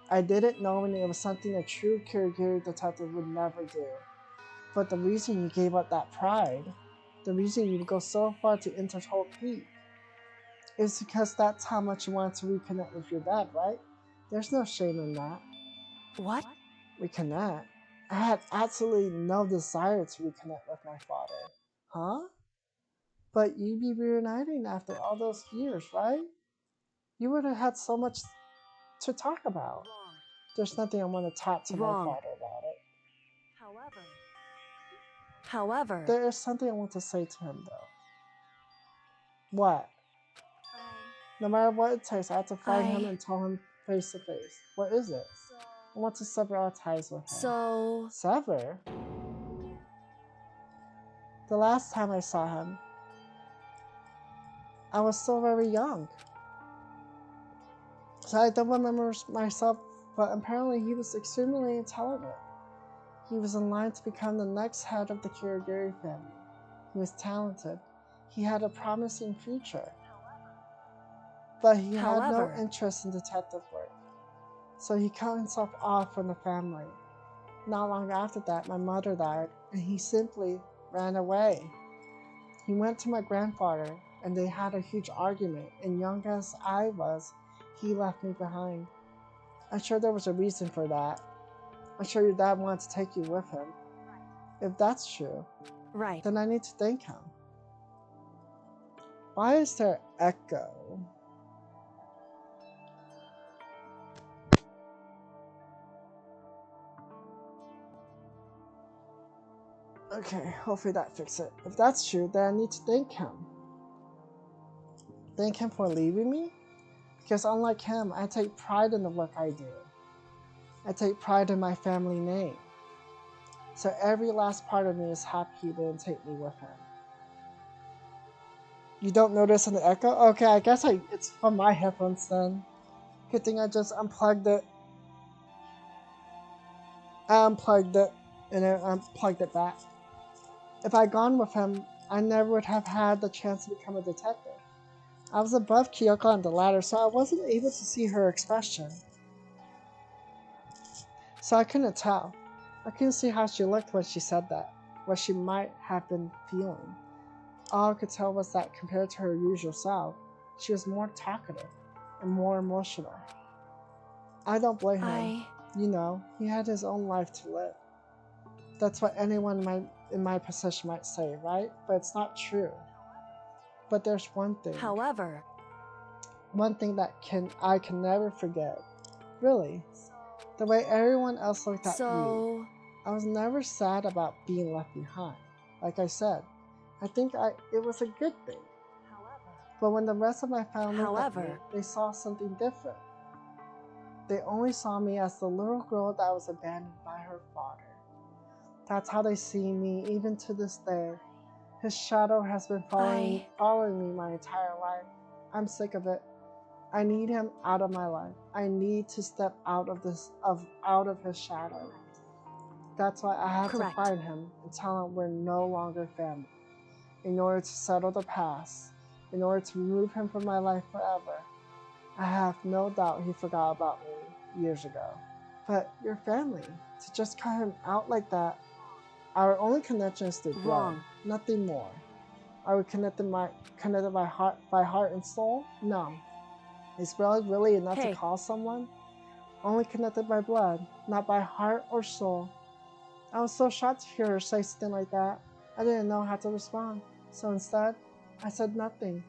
I did it knowing it was something a true Kirigiri detective would never do. But the reason you gave up that pride, the reason you would go so far to enter Holt Peak, is because that's how much you want to reconnect with your dad, right? There's no shame in that. What? Reconnect? I had absolutely no desire to reconnect with my father. Huh? But you'd be reuniting after all those years, right? You would have had so much to talk about. There's nothing I want to talk to my father about it. However... There is something I want to say to him, though. What? No matter what it takes, I have to find him and tell him face to face. What is it? I want to sever our ties with him. Sever? The last time I saw him, I was still very young. So I don't remember myself, but apparently he was extremely intelligent. He was in line to become the next head of the Kirigiri family. He was talented. He had a promising future. But he had no interest in detective work. So he cut himself off from the family. Not long after that, my mother died, and he simply ran away. He went to my grandfather, and they had a huge argument, and young as I was, he left me behind. I'm sure there was a reason for that. I'm sure your dad wanted to take you with him. If that's true, then I need to thank him. Why is there echo? Okay, hopefully that fixes it. If that's true, then I need to thank him. Thank him for leaving me? Because unlike him, I take pride in the work I do. I take pride in my family name. So every last part of me is happy he didn't take me with him. You don't notice an echo? Okay, I guess it's from my headphones then. Good thing I just unplugged it. I unplugged it and then unplugged it back. If I'd gone with him, I never would have had the chance to become a detective. I was above Kyoko on the ladder, so I wasn't able to see her expression. So I couldn't tell. I couldn't see how she looked when she said that, what she might have been feeling. All I could tell was that compared to her usual self, she was more talkative and more emotional. I don't blame him. You know, he had his own life to live. That's what anyone in my position might say, right? But it's not true. But there's one thing. However... One thing that I can never forget. Really. The way everyone else looked at me. I was never sad about being left behind. Like I said, I think it was a good thing. But when the rest of my family looked at me, they saw something different. They only saw me as the little girl that was abandoned by her father. That's how they see me even to this day. His shadow has been following me my entire life. I'm sick of it. I need him out of my life. I need to step out of his shadow. That's why I have to find him and tell him we're no longer family. In order to settle the past, in order to remove him from my life forever. I have no doubt he forgot about me years ago. But your family, to just cut him out like that, our only connection is through blood, nothing more. Are we connected by heart and soul? No. Is blood really enough to call someone? Only connected by blood, not by heart or soul. I was so shocked to hear her say something like that. I didn't know how to respond. So instead, I said nothing.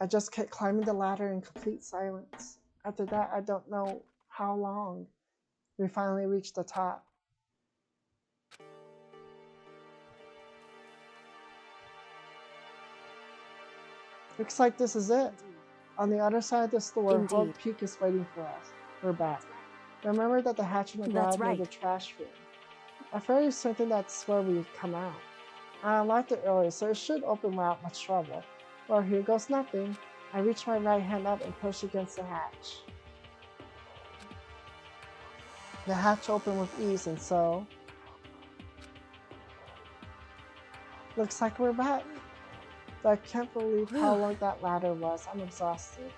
I just kept climbing the ladder in complete silence. After that, I don't know how long. We finally reached the top. Looks like this is it. On the other side of this door, Hope Indeed. Peak is waiting for us. We're back. Remember that the hatch in the That's garage near the right. trash room. I'm fairly certain that's where we come out. I unlocked it earlier, so it should open without much trouble. Well, here goes nothing. I reach my right hand up and push against the hatch. The hatch opened with ease, and so... looks like we're back. But I can't believe how long that ladder was. I'm exhausted.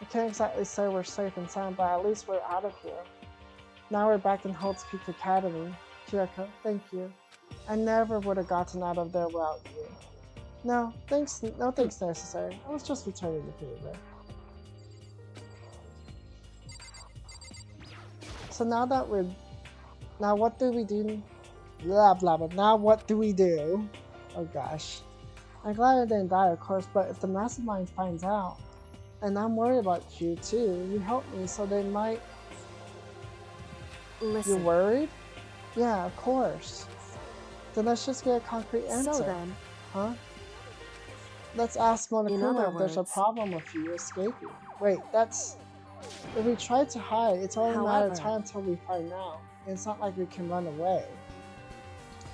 I can't exactly say we're safe and sound, but at least we're out of here. Now we're back in Hope's Peak Academy. Kyoko, thank you. I never would have gotten out of there without you. No thanks necessary. I was just returning the favor. So now what do we do? Blah blah blah. Now what do we do? Oh gosh. I'm glad I didn't die, of course, but if the mastermind finds out, and I'm worried about you too, you helped me, so they might... Listen. You're worried? Yeah, of course. Then let's just get a concrete answer. So then, huh? Let's ask Monokuma other if there's a words- problem with you escaping. Wait, that's... If we try to hide, it's only a matter of However- time until we find out. And it's not like we can run away.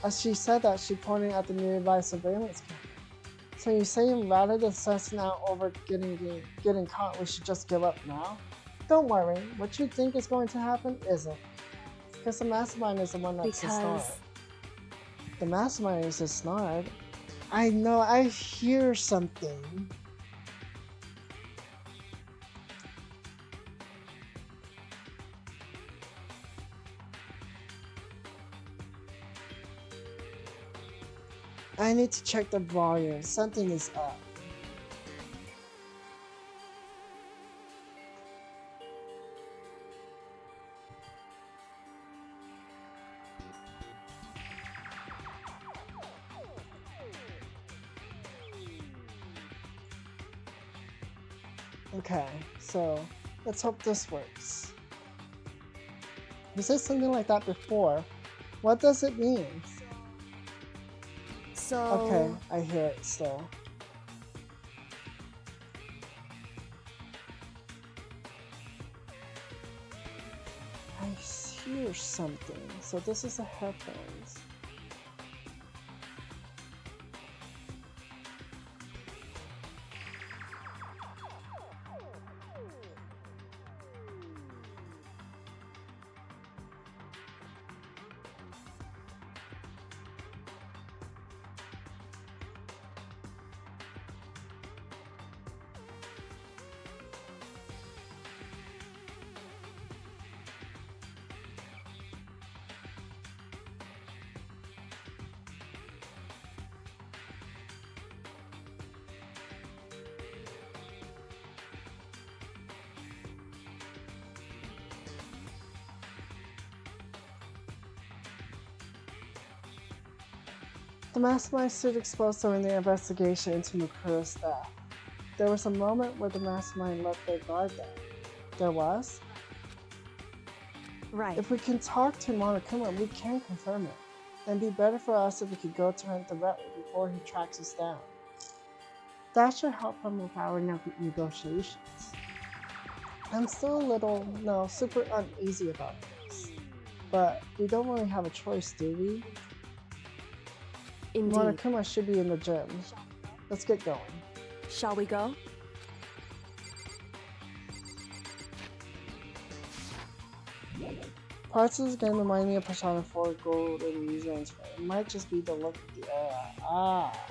As she said that, she pointed at the nearby surveillance camera. So you're saying rather than stressing out over getting caught, we should just give up now? Don't worry, what you think is going to happen isn't. Because the mastermind is the one that's the snarl. because The mastermind is the snarl. I know, I hear something. I need to check the volume. Something is up. Okay, so let's hope this works. You said something like that before. What does it mean? so Okay, I hear it still. I hear something. So this is the headphones. The mastermind stood exposed during the investigation into Mukura's death. There was a moment where the mastermind let their guard down. There was? right. If we can talk to Monokuma, we can confirm it. It'd be better for us if we could go to him directly before he tracks us down. That should help him with our negotiations. I'm still super uneasy about this. But we don't really have a choice, do we? Indeed. Monokuma should be in the gym. Let's get going. Shall we go? Parts of this game remind me of Persona 4 Gold and Reasons. It might just be the look of the era. Ah.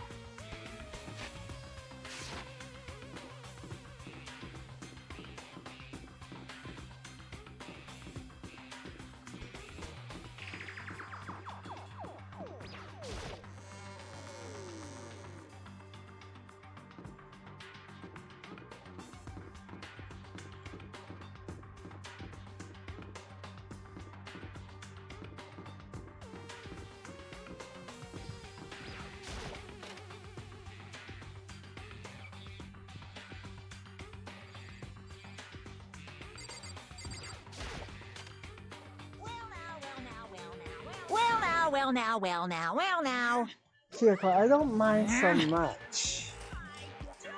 well now. Kyoko, I don't mind so much.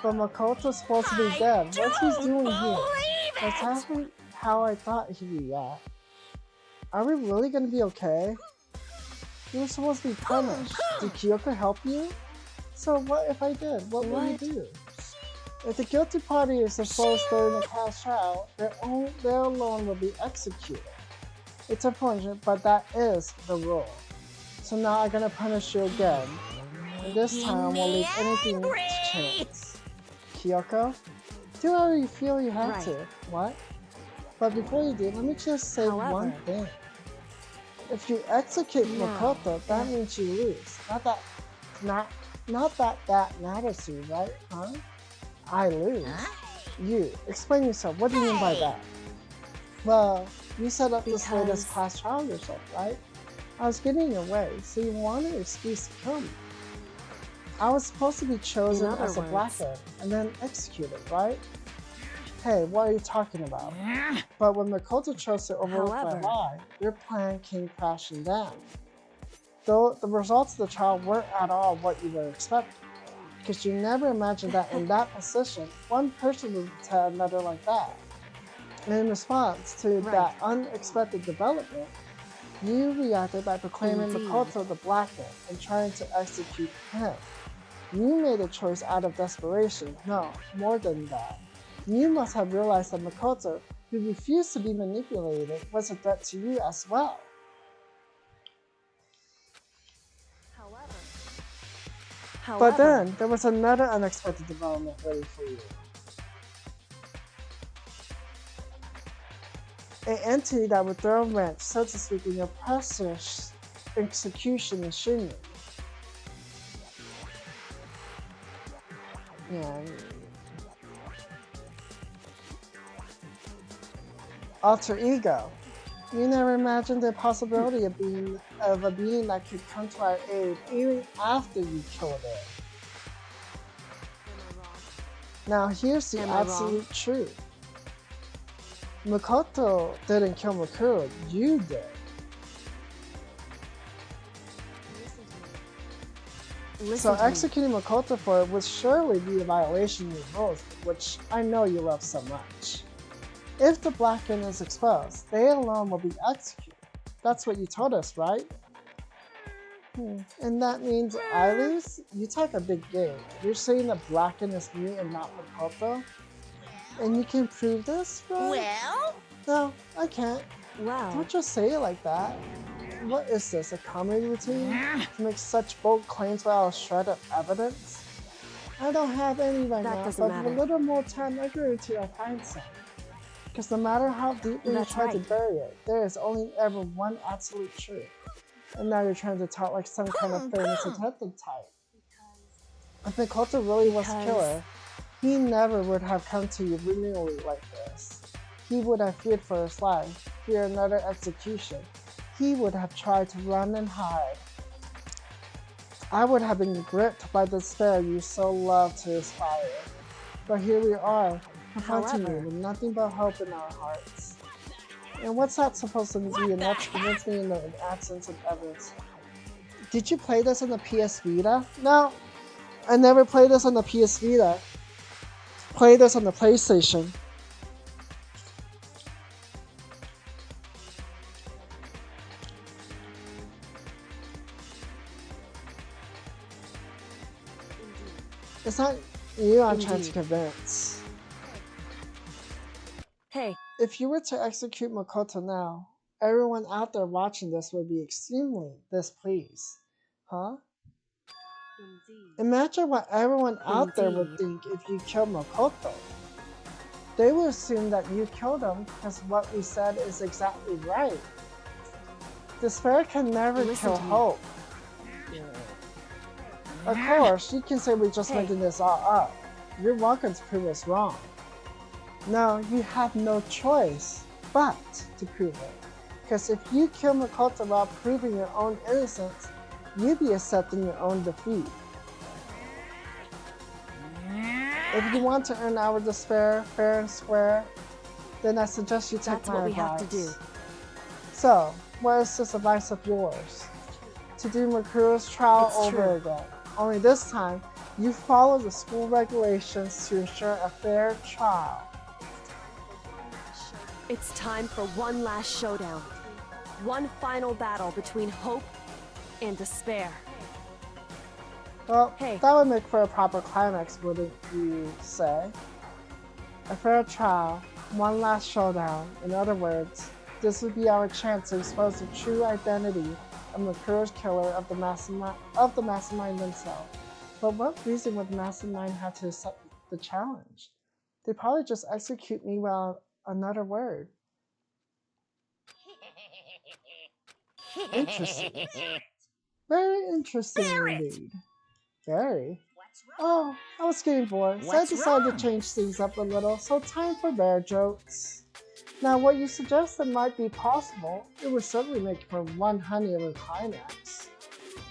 But Makoto's supposed to be dead. What's he doing here? That's how I thought he'd react. Are we really gonna be okay? You were supposed to be punished. Did Kyoko help you? So what if I did? What will you do? If the guilty party is exposed during the class trial, their alone will be executed. It's unfortunate, but that is the rule. So now I'm gonna punish you again. And this time we'll leave anything to chance. Kyoko, do however you feel you have to. What? But before you do, let me just say one thing. If you execute Makoto, that means you lose. Not that matters to you, right? Huh? I lose. You. Explain yourself. What do you mean by that? Well, you set up this latest class trial yourself, right? I was getting in your way, so you wanted an excuse to kill me. I was supposed to be chosen as a blackhead and then executed, right? Hey, what are you talking about? But when Makoto chose to overlook my lie, your plan came crashing down. Though the results of the trial weren't at all what you were expecting, because you never imagined that in that position, one person would tell another like that. And in response to that unexpected development, you reacted by proclaiming Makoto the blackhead and trying to execute him. You made a choice out of desperation. No, more than that. You must have realized that Makoto, who refused to be manipulated, was a threat to you as well. But then, there was another unexpected development waiting for you. An entity that would throw a wrench, so to speak, in your precious execution machinery. Yeah. Alter ego. You never imagined the possibility of a being that could come to our aid even after you killed it. Now here's the absolute truth. Makoto didn't kill Makuro, you did. So executing Makoto for it would surely be a violation of the rules, which I know you love so much. If the blackhead is exposed, they alone will be executed. That's what you told us, right? And that means I lose? You talk a big game. You're saying the blackhead is me and not Makoto? And you can prove this, right? Well? No, I can't. Wow. Don't just say it like that. What is this, a comedy routine? To make such bold claims without a shred of evidence? I don't have any right now, but with a little more time, I guarantee I'll find some. Because no matter how deeply you try to bury it, there is only ever one absolute truth. And now you're trying to talk like some kind of famous detective type. If Makoto really was a killer, he never would have come to you willingly like this. He would have feared for his life, feared another execution. He would have tried to run and hide. I would have been gripped by the despair you so love to aspire. But here we are, confronting you with nothing but hope in our hearts. And what's that supposed to be enough to convince me in the absence of evidence? Did you play this on the PS Vita? No, I never played this on the PS Vita. Play this on the PlayStation. It's not you I'm trying to convince. Hey. If you were to execute Makoto now, everyone out there watching this would be extremely displeased. Huh? Imagine what everyone out there would think if you killed Makoto. They would assume that you killed him because what we said is exactly right. Despair can never kill hope. Of course, you can say we're just making this all up. You're welcome to prove us wrong. No, you have no choice but to prove it. Because if you kill Makoto while proving your own innocence, you'd be accepting your own defeat. If you want to earn our despair fair and square, then I suggest you take my advice. That's what we have to do. So, what is this advice of yours? to do Makuro's trial It's over true. again. Only this time, you follow the school regulations to ensure a fair trial. It's time for one last showdown. One final battle between hope and despair. Well, Hey. that would make for a proper climax, wouldn't you say? A fair trial, one last showdown. In other words, this would be our chance to expose the true identity of Makuro's killer of the mastermind themselves. But what reason would the mastermind have to accept the challenge? They probably just execute me without another word. Interesting. Very interesting indeed. Very. Oh, I was getting bored, so I What's decided wrong? to change things up a little, so time for bear jokes. Now, what you suggested might be possible. It would certainly make for one honey of a climax.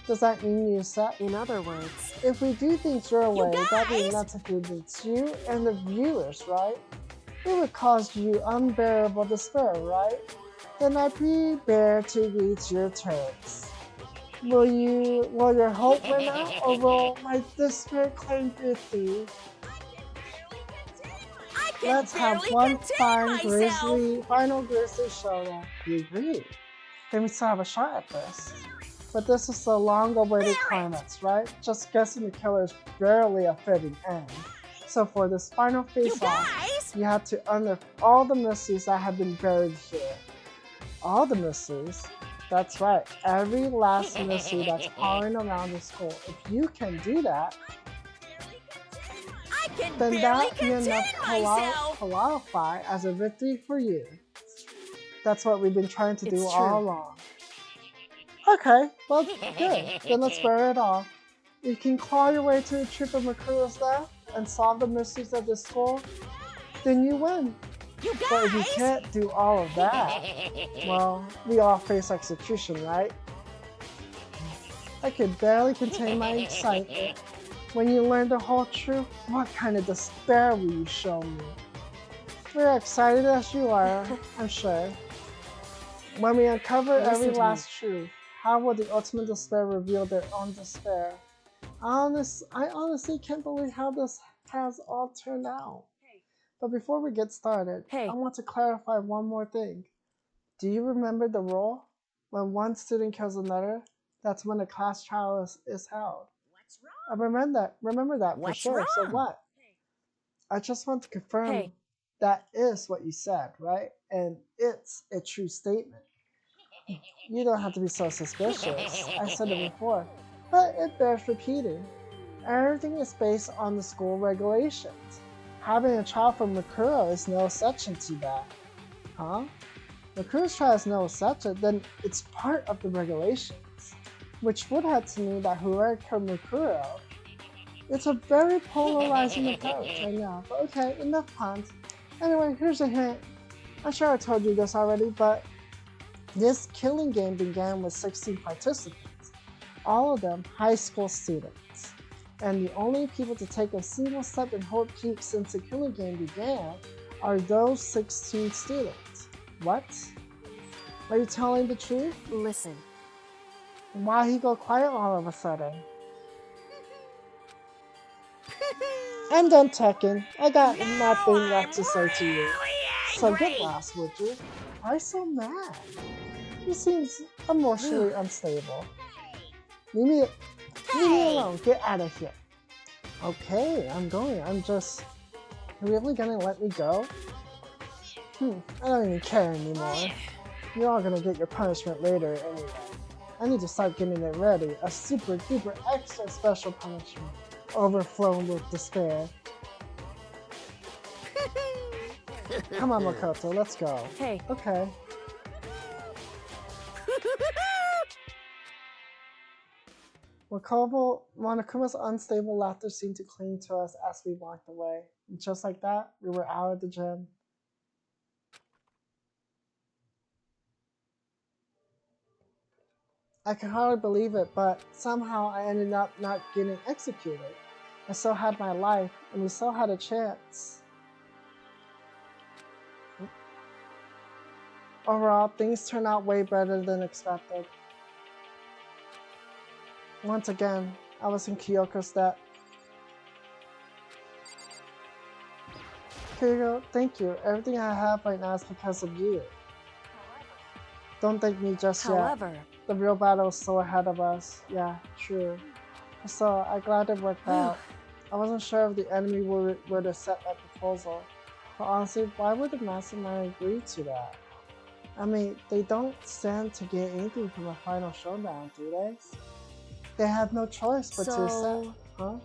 Does that mean you accept? In other words, If we do things your way, that guys! means nothing benefits you and the viewers, right? It would cause you unbearable despair, right? Then I prepare to reach your terms. Will your hope win out, or will my despair claim victory? I can Let's have barely one contain myself. final grisly showdown. You agree? Then we still have a shot at this. But this is the long-awaited climax, right? Just guessing the killer is barely a fitting end. So for this final face-off, Guys, you have to unearth all the mysteries that have been buried here. All the mysteries? That's right, every last mystery that's crawling around the school. If you can do that, I can then barely that be contain enough to myself. qualify as a victory for you. That's what we've been trying to do It's all true. along. Okay, well, good. Then let's bear it off. You can claw your way to the truth of Makuro's death and solve the mysteries of the school, then you win. You But if you guys, can't do all of that, well, we all face execution, right? I could barely contain my excitement. When you learn the whole truth, what kind of despair will you show me? We're excited as you are, I'm sure. When we uncover Listen every to last truth, how will the ultimate despair reveal their own despair? I honestly can't believe how this has all turned out. But before we get started, Hey. I want to clarify one more thing. Do you remember the rule? When one student kills another, that's when a class trial is held. what's wrong? I remember that for What's sure. So wrong? what? I just want to confirm Hey. that is what you said, right? And it's a true statement. You don't have to be so suspicious. I said it before, but it bears repeating. Everything is based on the school regulations. Having a trial for Makuro is no exception to that. Huh? Makuro's trial is no exception, then it's part of the regulations. Which would have to mean that whoever killed Makuro, it's a very polarizing approach, I know. But okay, enough puns. Anyway, here's a hint. I'm sure I told you this already, but this killing game began with 16 participants, all of them high school students. And the only people to take a single step in Hope Peak since the killing game began are those 16 students. What? Are you telling the truth? listen. Why he go quiet all of a sudden? I'm done talking. I got nothing left to say to you. So get lost, would you? Why so mad? He seems emotionally unstable. Leave me alone. Get out of here. Okay, I'm going. I'm just... You're really gonna let me go? I don't even care anymore. You're all gonna get your punishment later anyway. I need to start getting it ready. A super duper extra special punishment. Overflowing with despair. Come on, Makoto, let's go. Hey. Okay. Monokuma's unstable laughter seemed to cling to us as we walked away. And just like that, we were out of the gym. I can hardly believe it, but somehow I ended up not getting executed. I still had my life, and we still had a chance. Overall, things turned out way better than expected. Once again, I was in Kyoko's debt. Kyoko, thank you. Everything I have right now is because of you. Don't thank me just However, yet. The real battle is still ahead of us. Yeah, true. So I'm glad it worked out. I wasn't sure if the enemy would accept my proposal. But honestly, why would the mastermind agree to that? I mean, they don't stand to gain anything from a final showdown, do they? They have no choice but to accept, huh?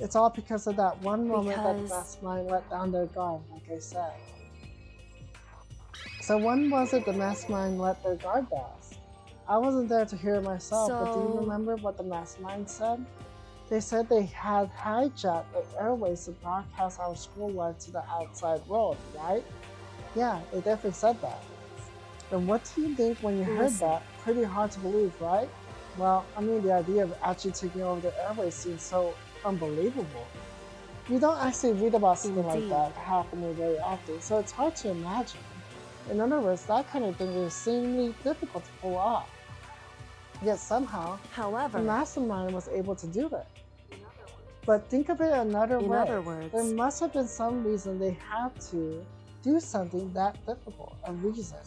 It's all because of that one moment that the mastermind let down their guard, like I said. So when was it the mastermind let their guard down? I wasn't there to hear it myself, but do you remember what the mastermind said? They said they had hijacked the airways to broadcast our school life to the outside world, right? Yeah, they definitely said that. And what do you think when you heard that? Pretty hard to believe, right? Well, I mean, the idea of actually taking over the airways seems so unbelievable. You don't actually read about something like that happening very often, so it's hard to imagine. In other words, that kind of thing is extremely difficult to pull off. Yet somehow, the mastermind was able to do it. But think of it another way. In other words, there must have been some reason they had to do something that difficult, a reason.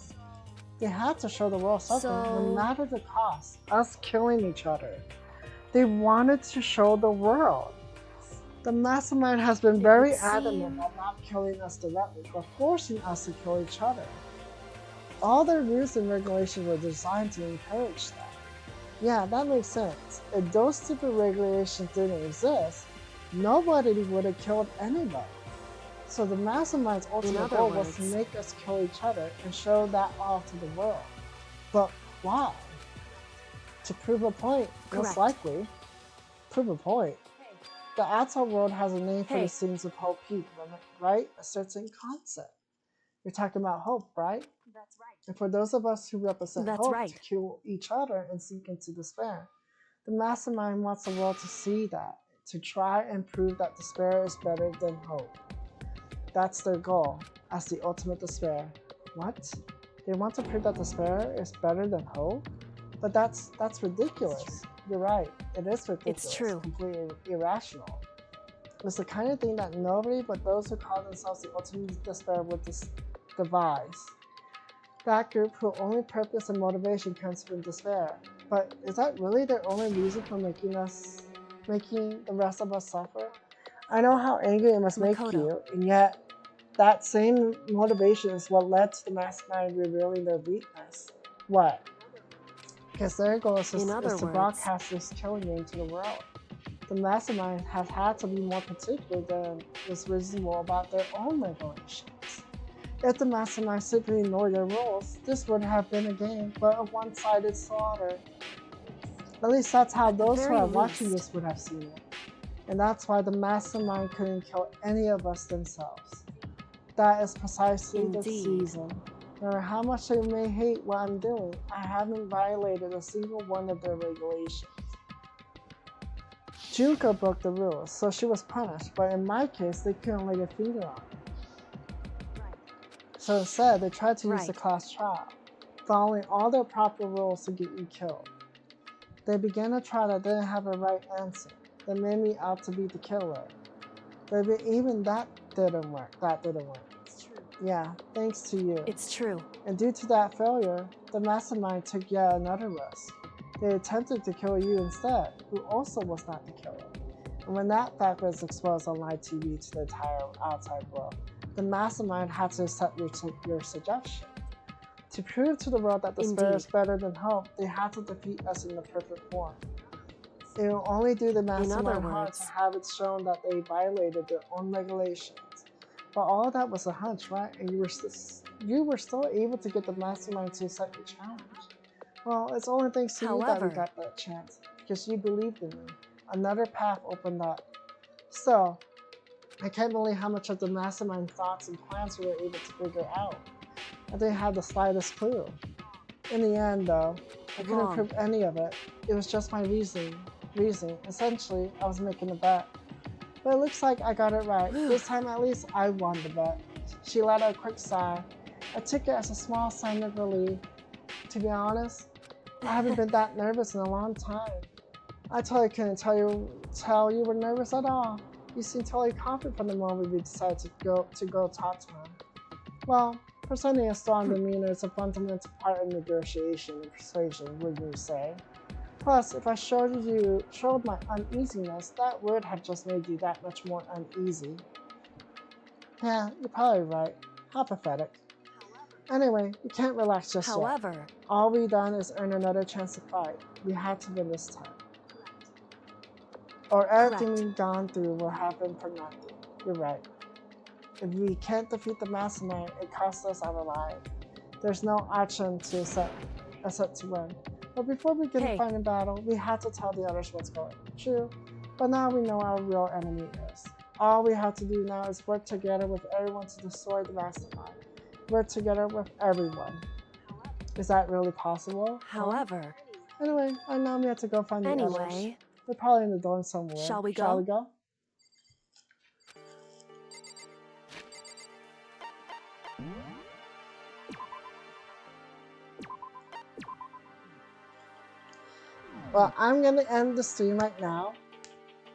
They had to show the world something, no matter the cost, us killing each other. They wanted to show the world. The mastermind has been very adamant about not killing us directly, but forcing us to kill each other. All their rules and regulations were designed to encourage that. Yeah, that makes sense. If those stupid regulations didn't exist, nobody would have killed anybody. So the mastermind's ultimate goal was to make us kill each other and show that off to the world. But why? To prove a point, most likely. Prove a point. The outside world has a name for the scenes of Hope Peak, right? A certain concept. You're talking about hope, right? That's right. And for those of us who represent hope to kill each other and sink into despair, the mastermind wants the world to see that, to try and prove that despair is better than hope. That's their goal, as the ultimate despair. What? They want to prove that despair is better than hope? But that's ridiculous. You're right, it is ridiculous. It's true. Completely irrational. It's the kind of thing that nobody but those who call themselves the ultimate despair would devise. That group whose only purpose and motivation comes from despair. But is that really their only reason for making the rest of us suffer? I know how angry it must make you, and yet that same motivation is what led to the mastermind revealing their weakness. What? Because their goal is to broadcast this killing game to the world. The mastermind has had to be more particular than is reasonable about their own regulations. If the mastermind simply ignored their rules, this would have been a game, but a one-sided slaughter. At least that's how those who are watching this would have seen it. And that's why the mastermind couldn't kill any of us themselves. That is precisely the reason. No matter how much they may hate what I'm doing, I haven't violated a single one of their regulations. Junko broke the rules, so she was punished, but in my case, they couldn't lay a finger on it. So instead, they tried to use the class trial, following all their proper rules to get you killed. They began a trial that didn't have a right answer. They made me out to be the killer. But even that didn't work. It's true. Yeah, thanks to you. It's true. And due to that failure, the mastermind took yet another risk. They attempted to kill you instead, who also was not the killer. And when that fact was exposed on live TV to the entire outside world, the mastermind had to accept your suggestion. To prove to the world that despair is better than hope, they had to defeat us in the perfect form. It will only do the mastermind harm to have it shown that they violated their own regulations. But all of that was a hunch, right? And you were still able to get the mastermind to accept your challenge. Well, it's only thanks to you that we got that chance, because you believed in me. Another path opened up. Still, I can't believe how much of the mastermind thoughts and plans we were able to figure out. I didn't have the slightest clue. In the end, though, I couldn't prove any of it. It was just my reasoning. Essentially, I was making a bet. But it looks like I got it right. This time at least, I won the bet. She let out a quick sigh. I took it as a small sign of relief. To be honest, I haven't been that nervous in a long time. I totally couldn't tell you were nervous at all. You seemed totally confident from the moment we decided to go talk to him. Well, presenting a strong demeanor is a fundamental part of negotiation and persuasion, wouldn't you say? Plus, if I showed my uneasiness, that would have just made you that much more uneasy. Yeah, you're probably right. How pathetic. Anyway, we can't relax just yet. However, All we've done is earn another chance to fight. We had to win this time. Or everything Correct. we've gone through will happen for nothing. You're right. If we can't defeat the mastermind, it costs us our lives. There's no option except to win. But before we get Hey. to fight in battle, we have to tell the others what's going on. True, but now we know our real enemy is. All we have to do now is work together with everyone to destroy the mastermind. Work together with everyone. Is that really possible? however, Anyway, and now we have to go find the others. anyway, They're probably in the dorm somewhere. Shall we Shall go? we go? Well, I'm gonna end the stream right now.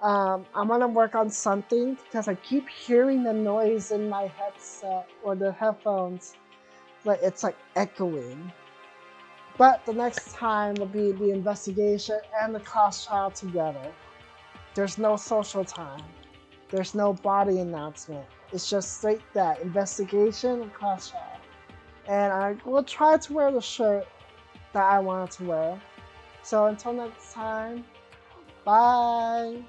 I'm gonna work on something because I keep hearing the noise in my headset or the headphones, like it's like echoing. But the next time will be the investigation and the class trial together. There's no social time. There's no body announcement. It's just straight that investigation and class trial. And I will try to wear the shirt that I wanted to wear. So until next time, bye!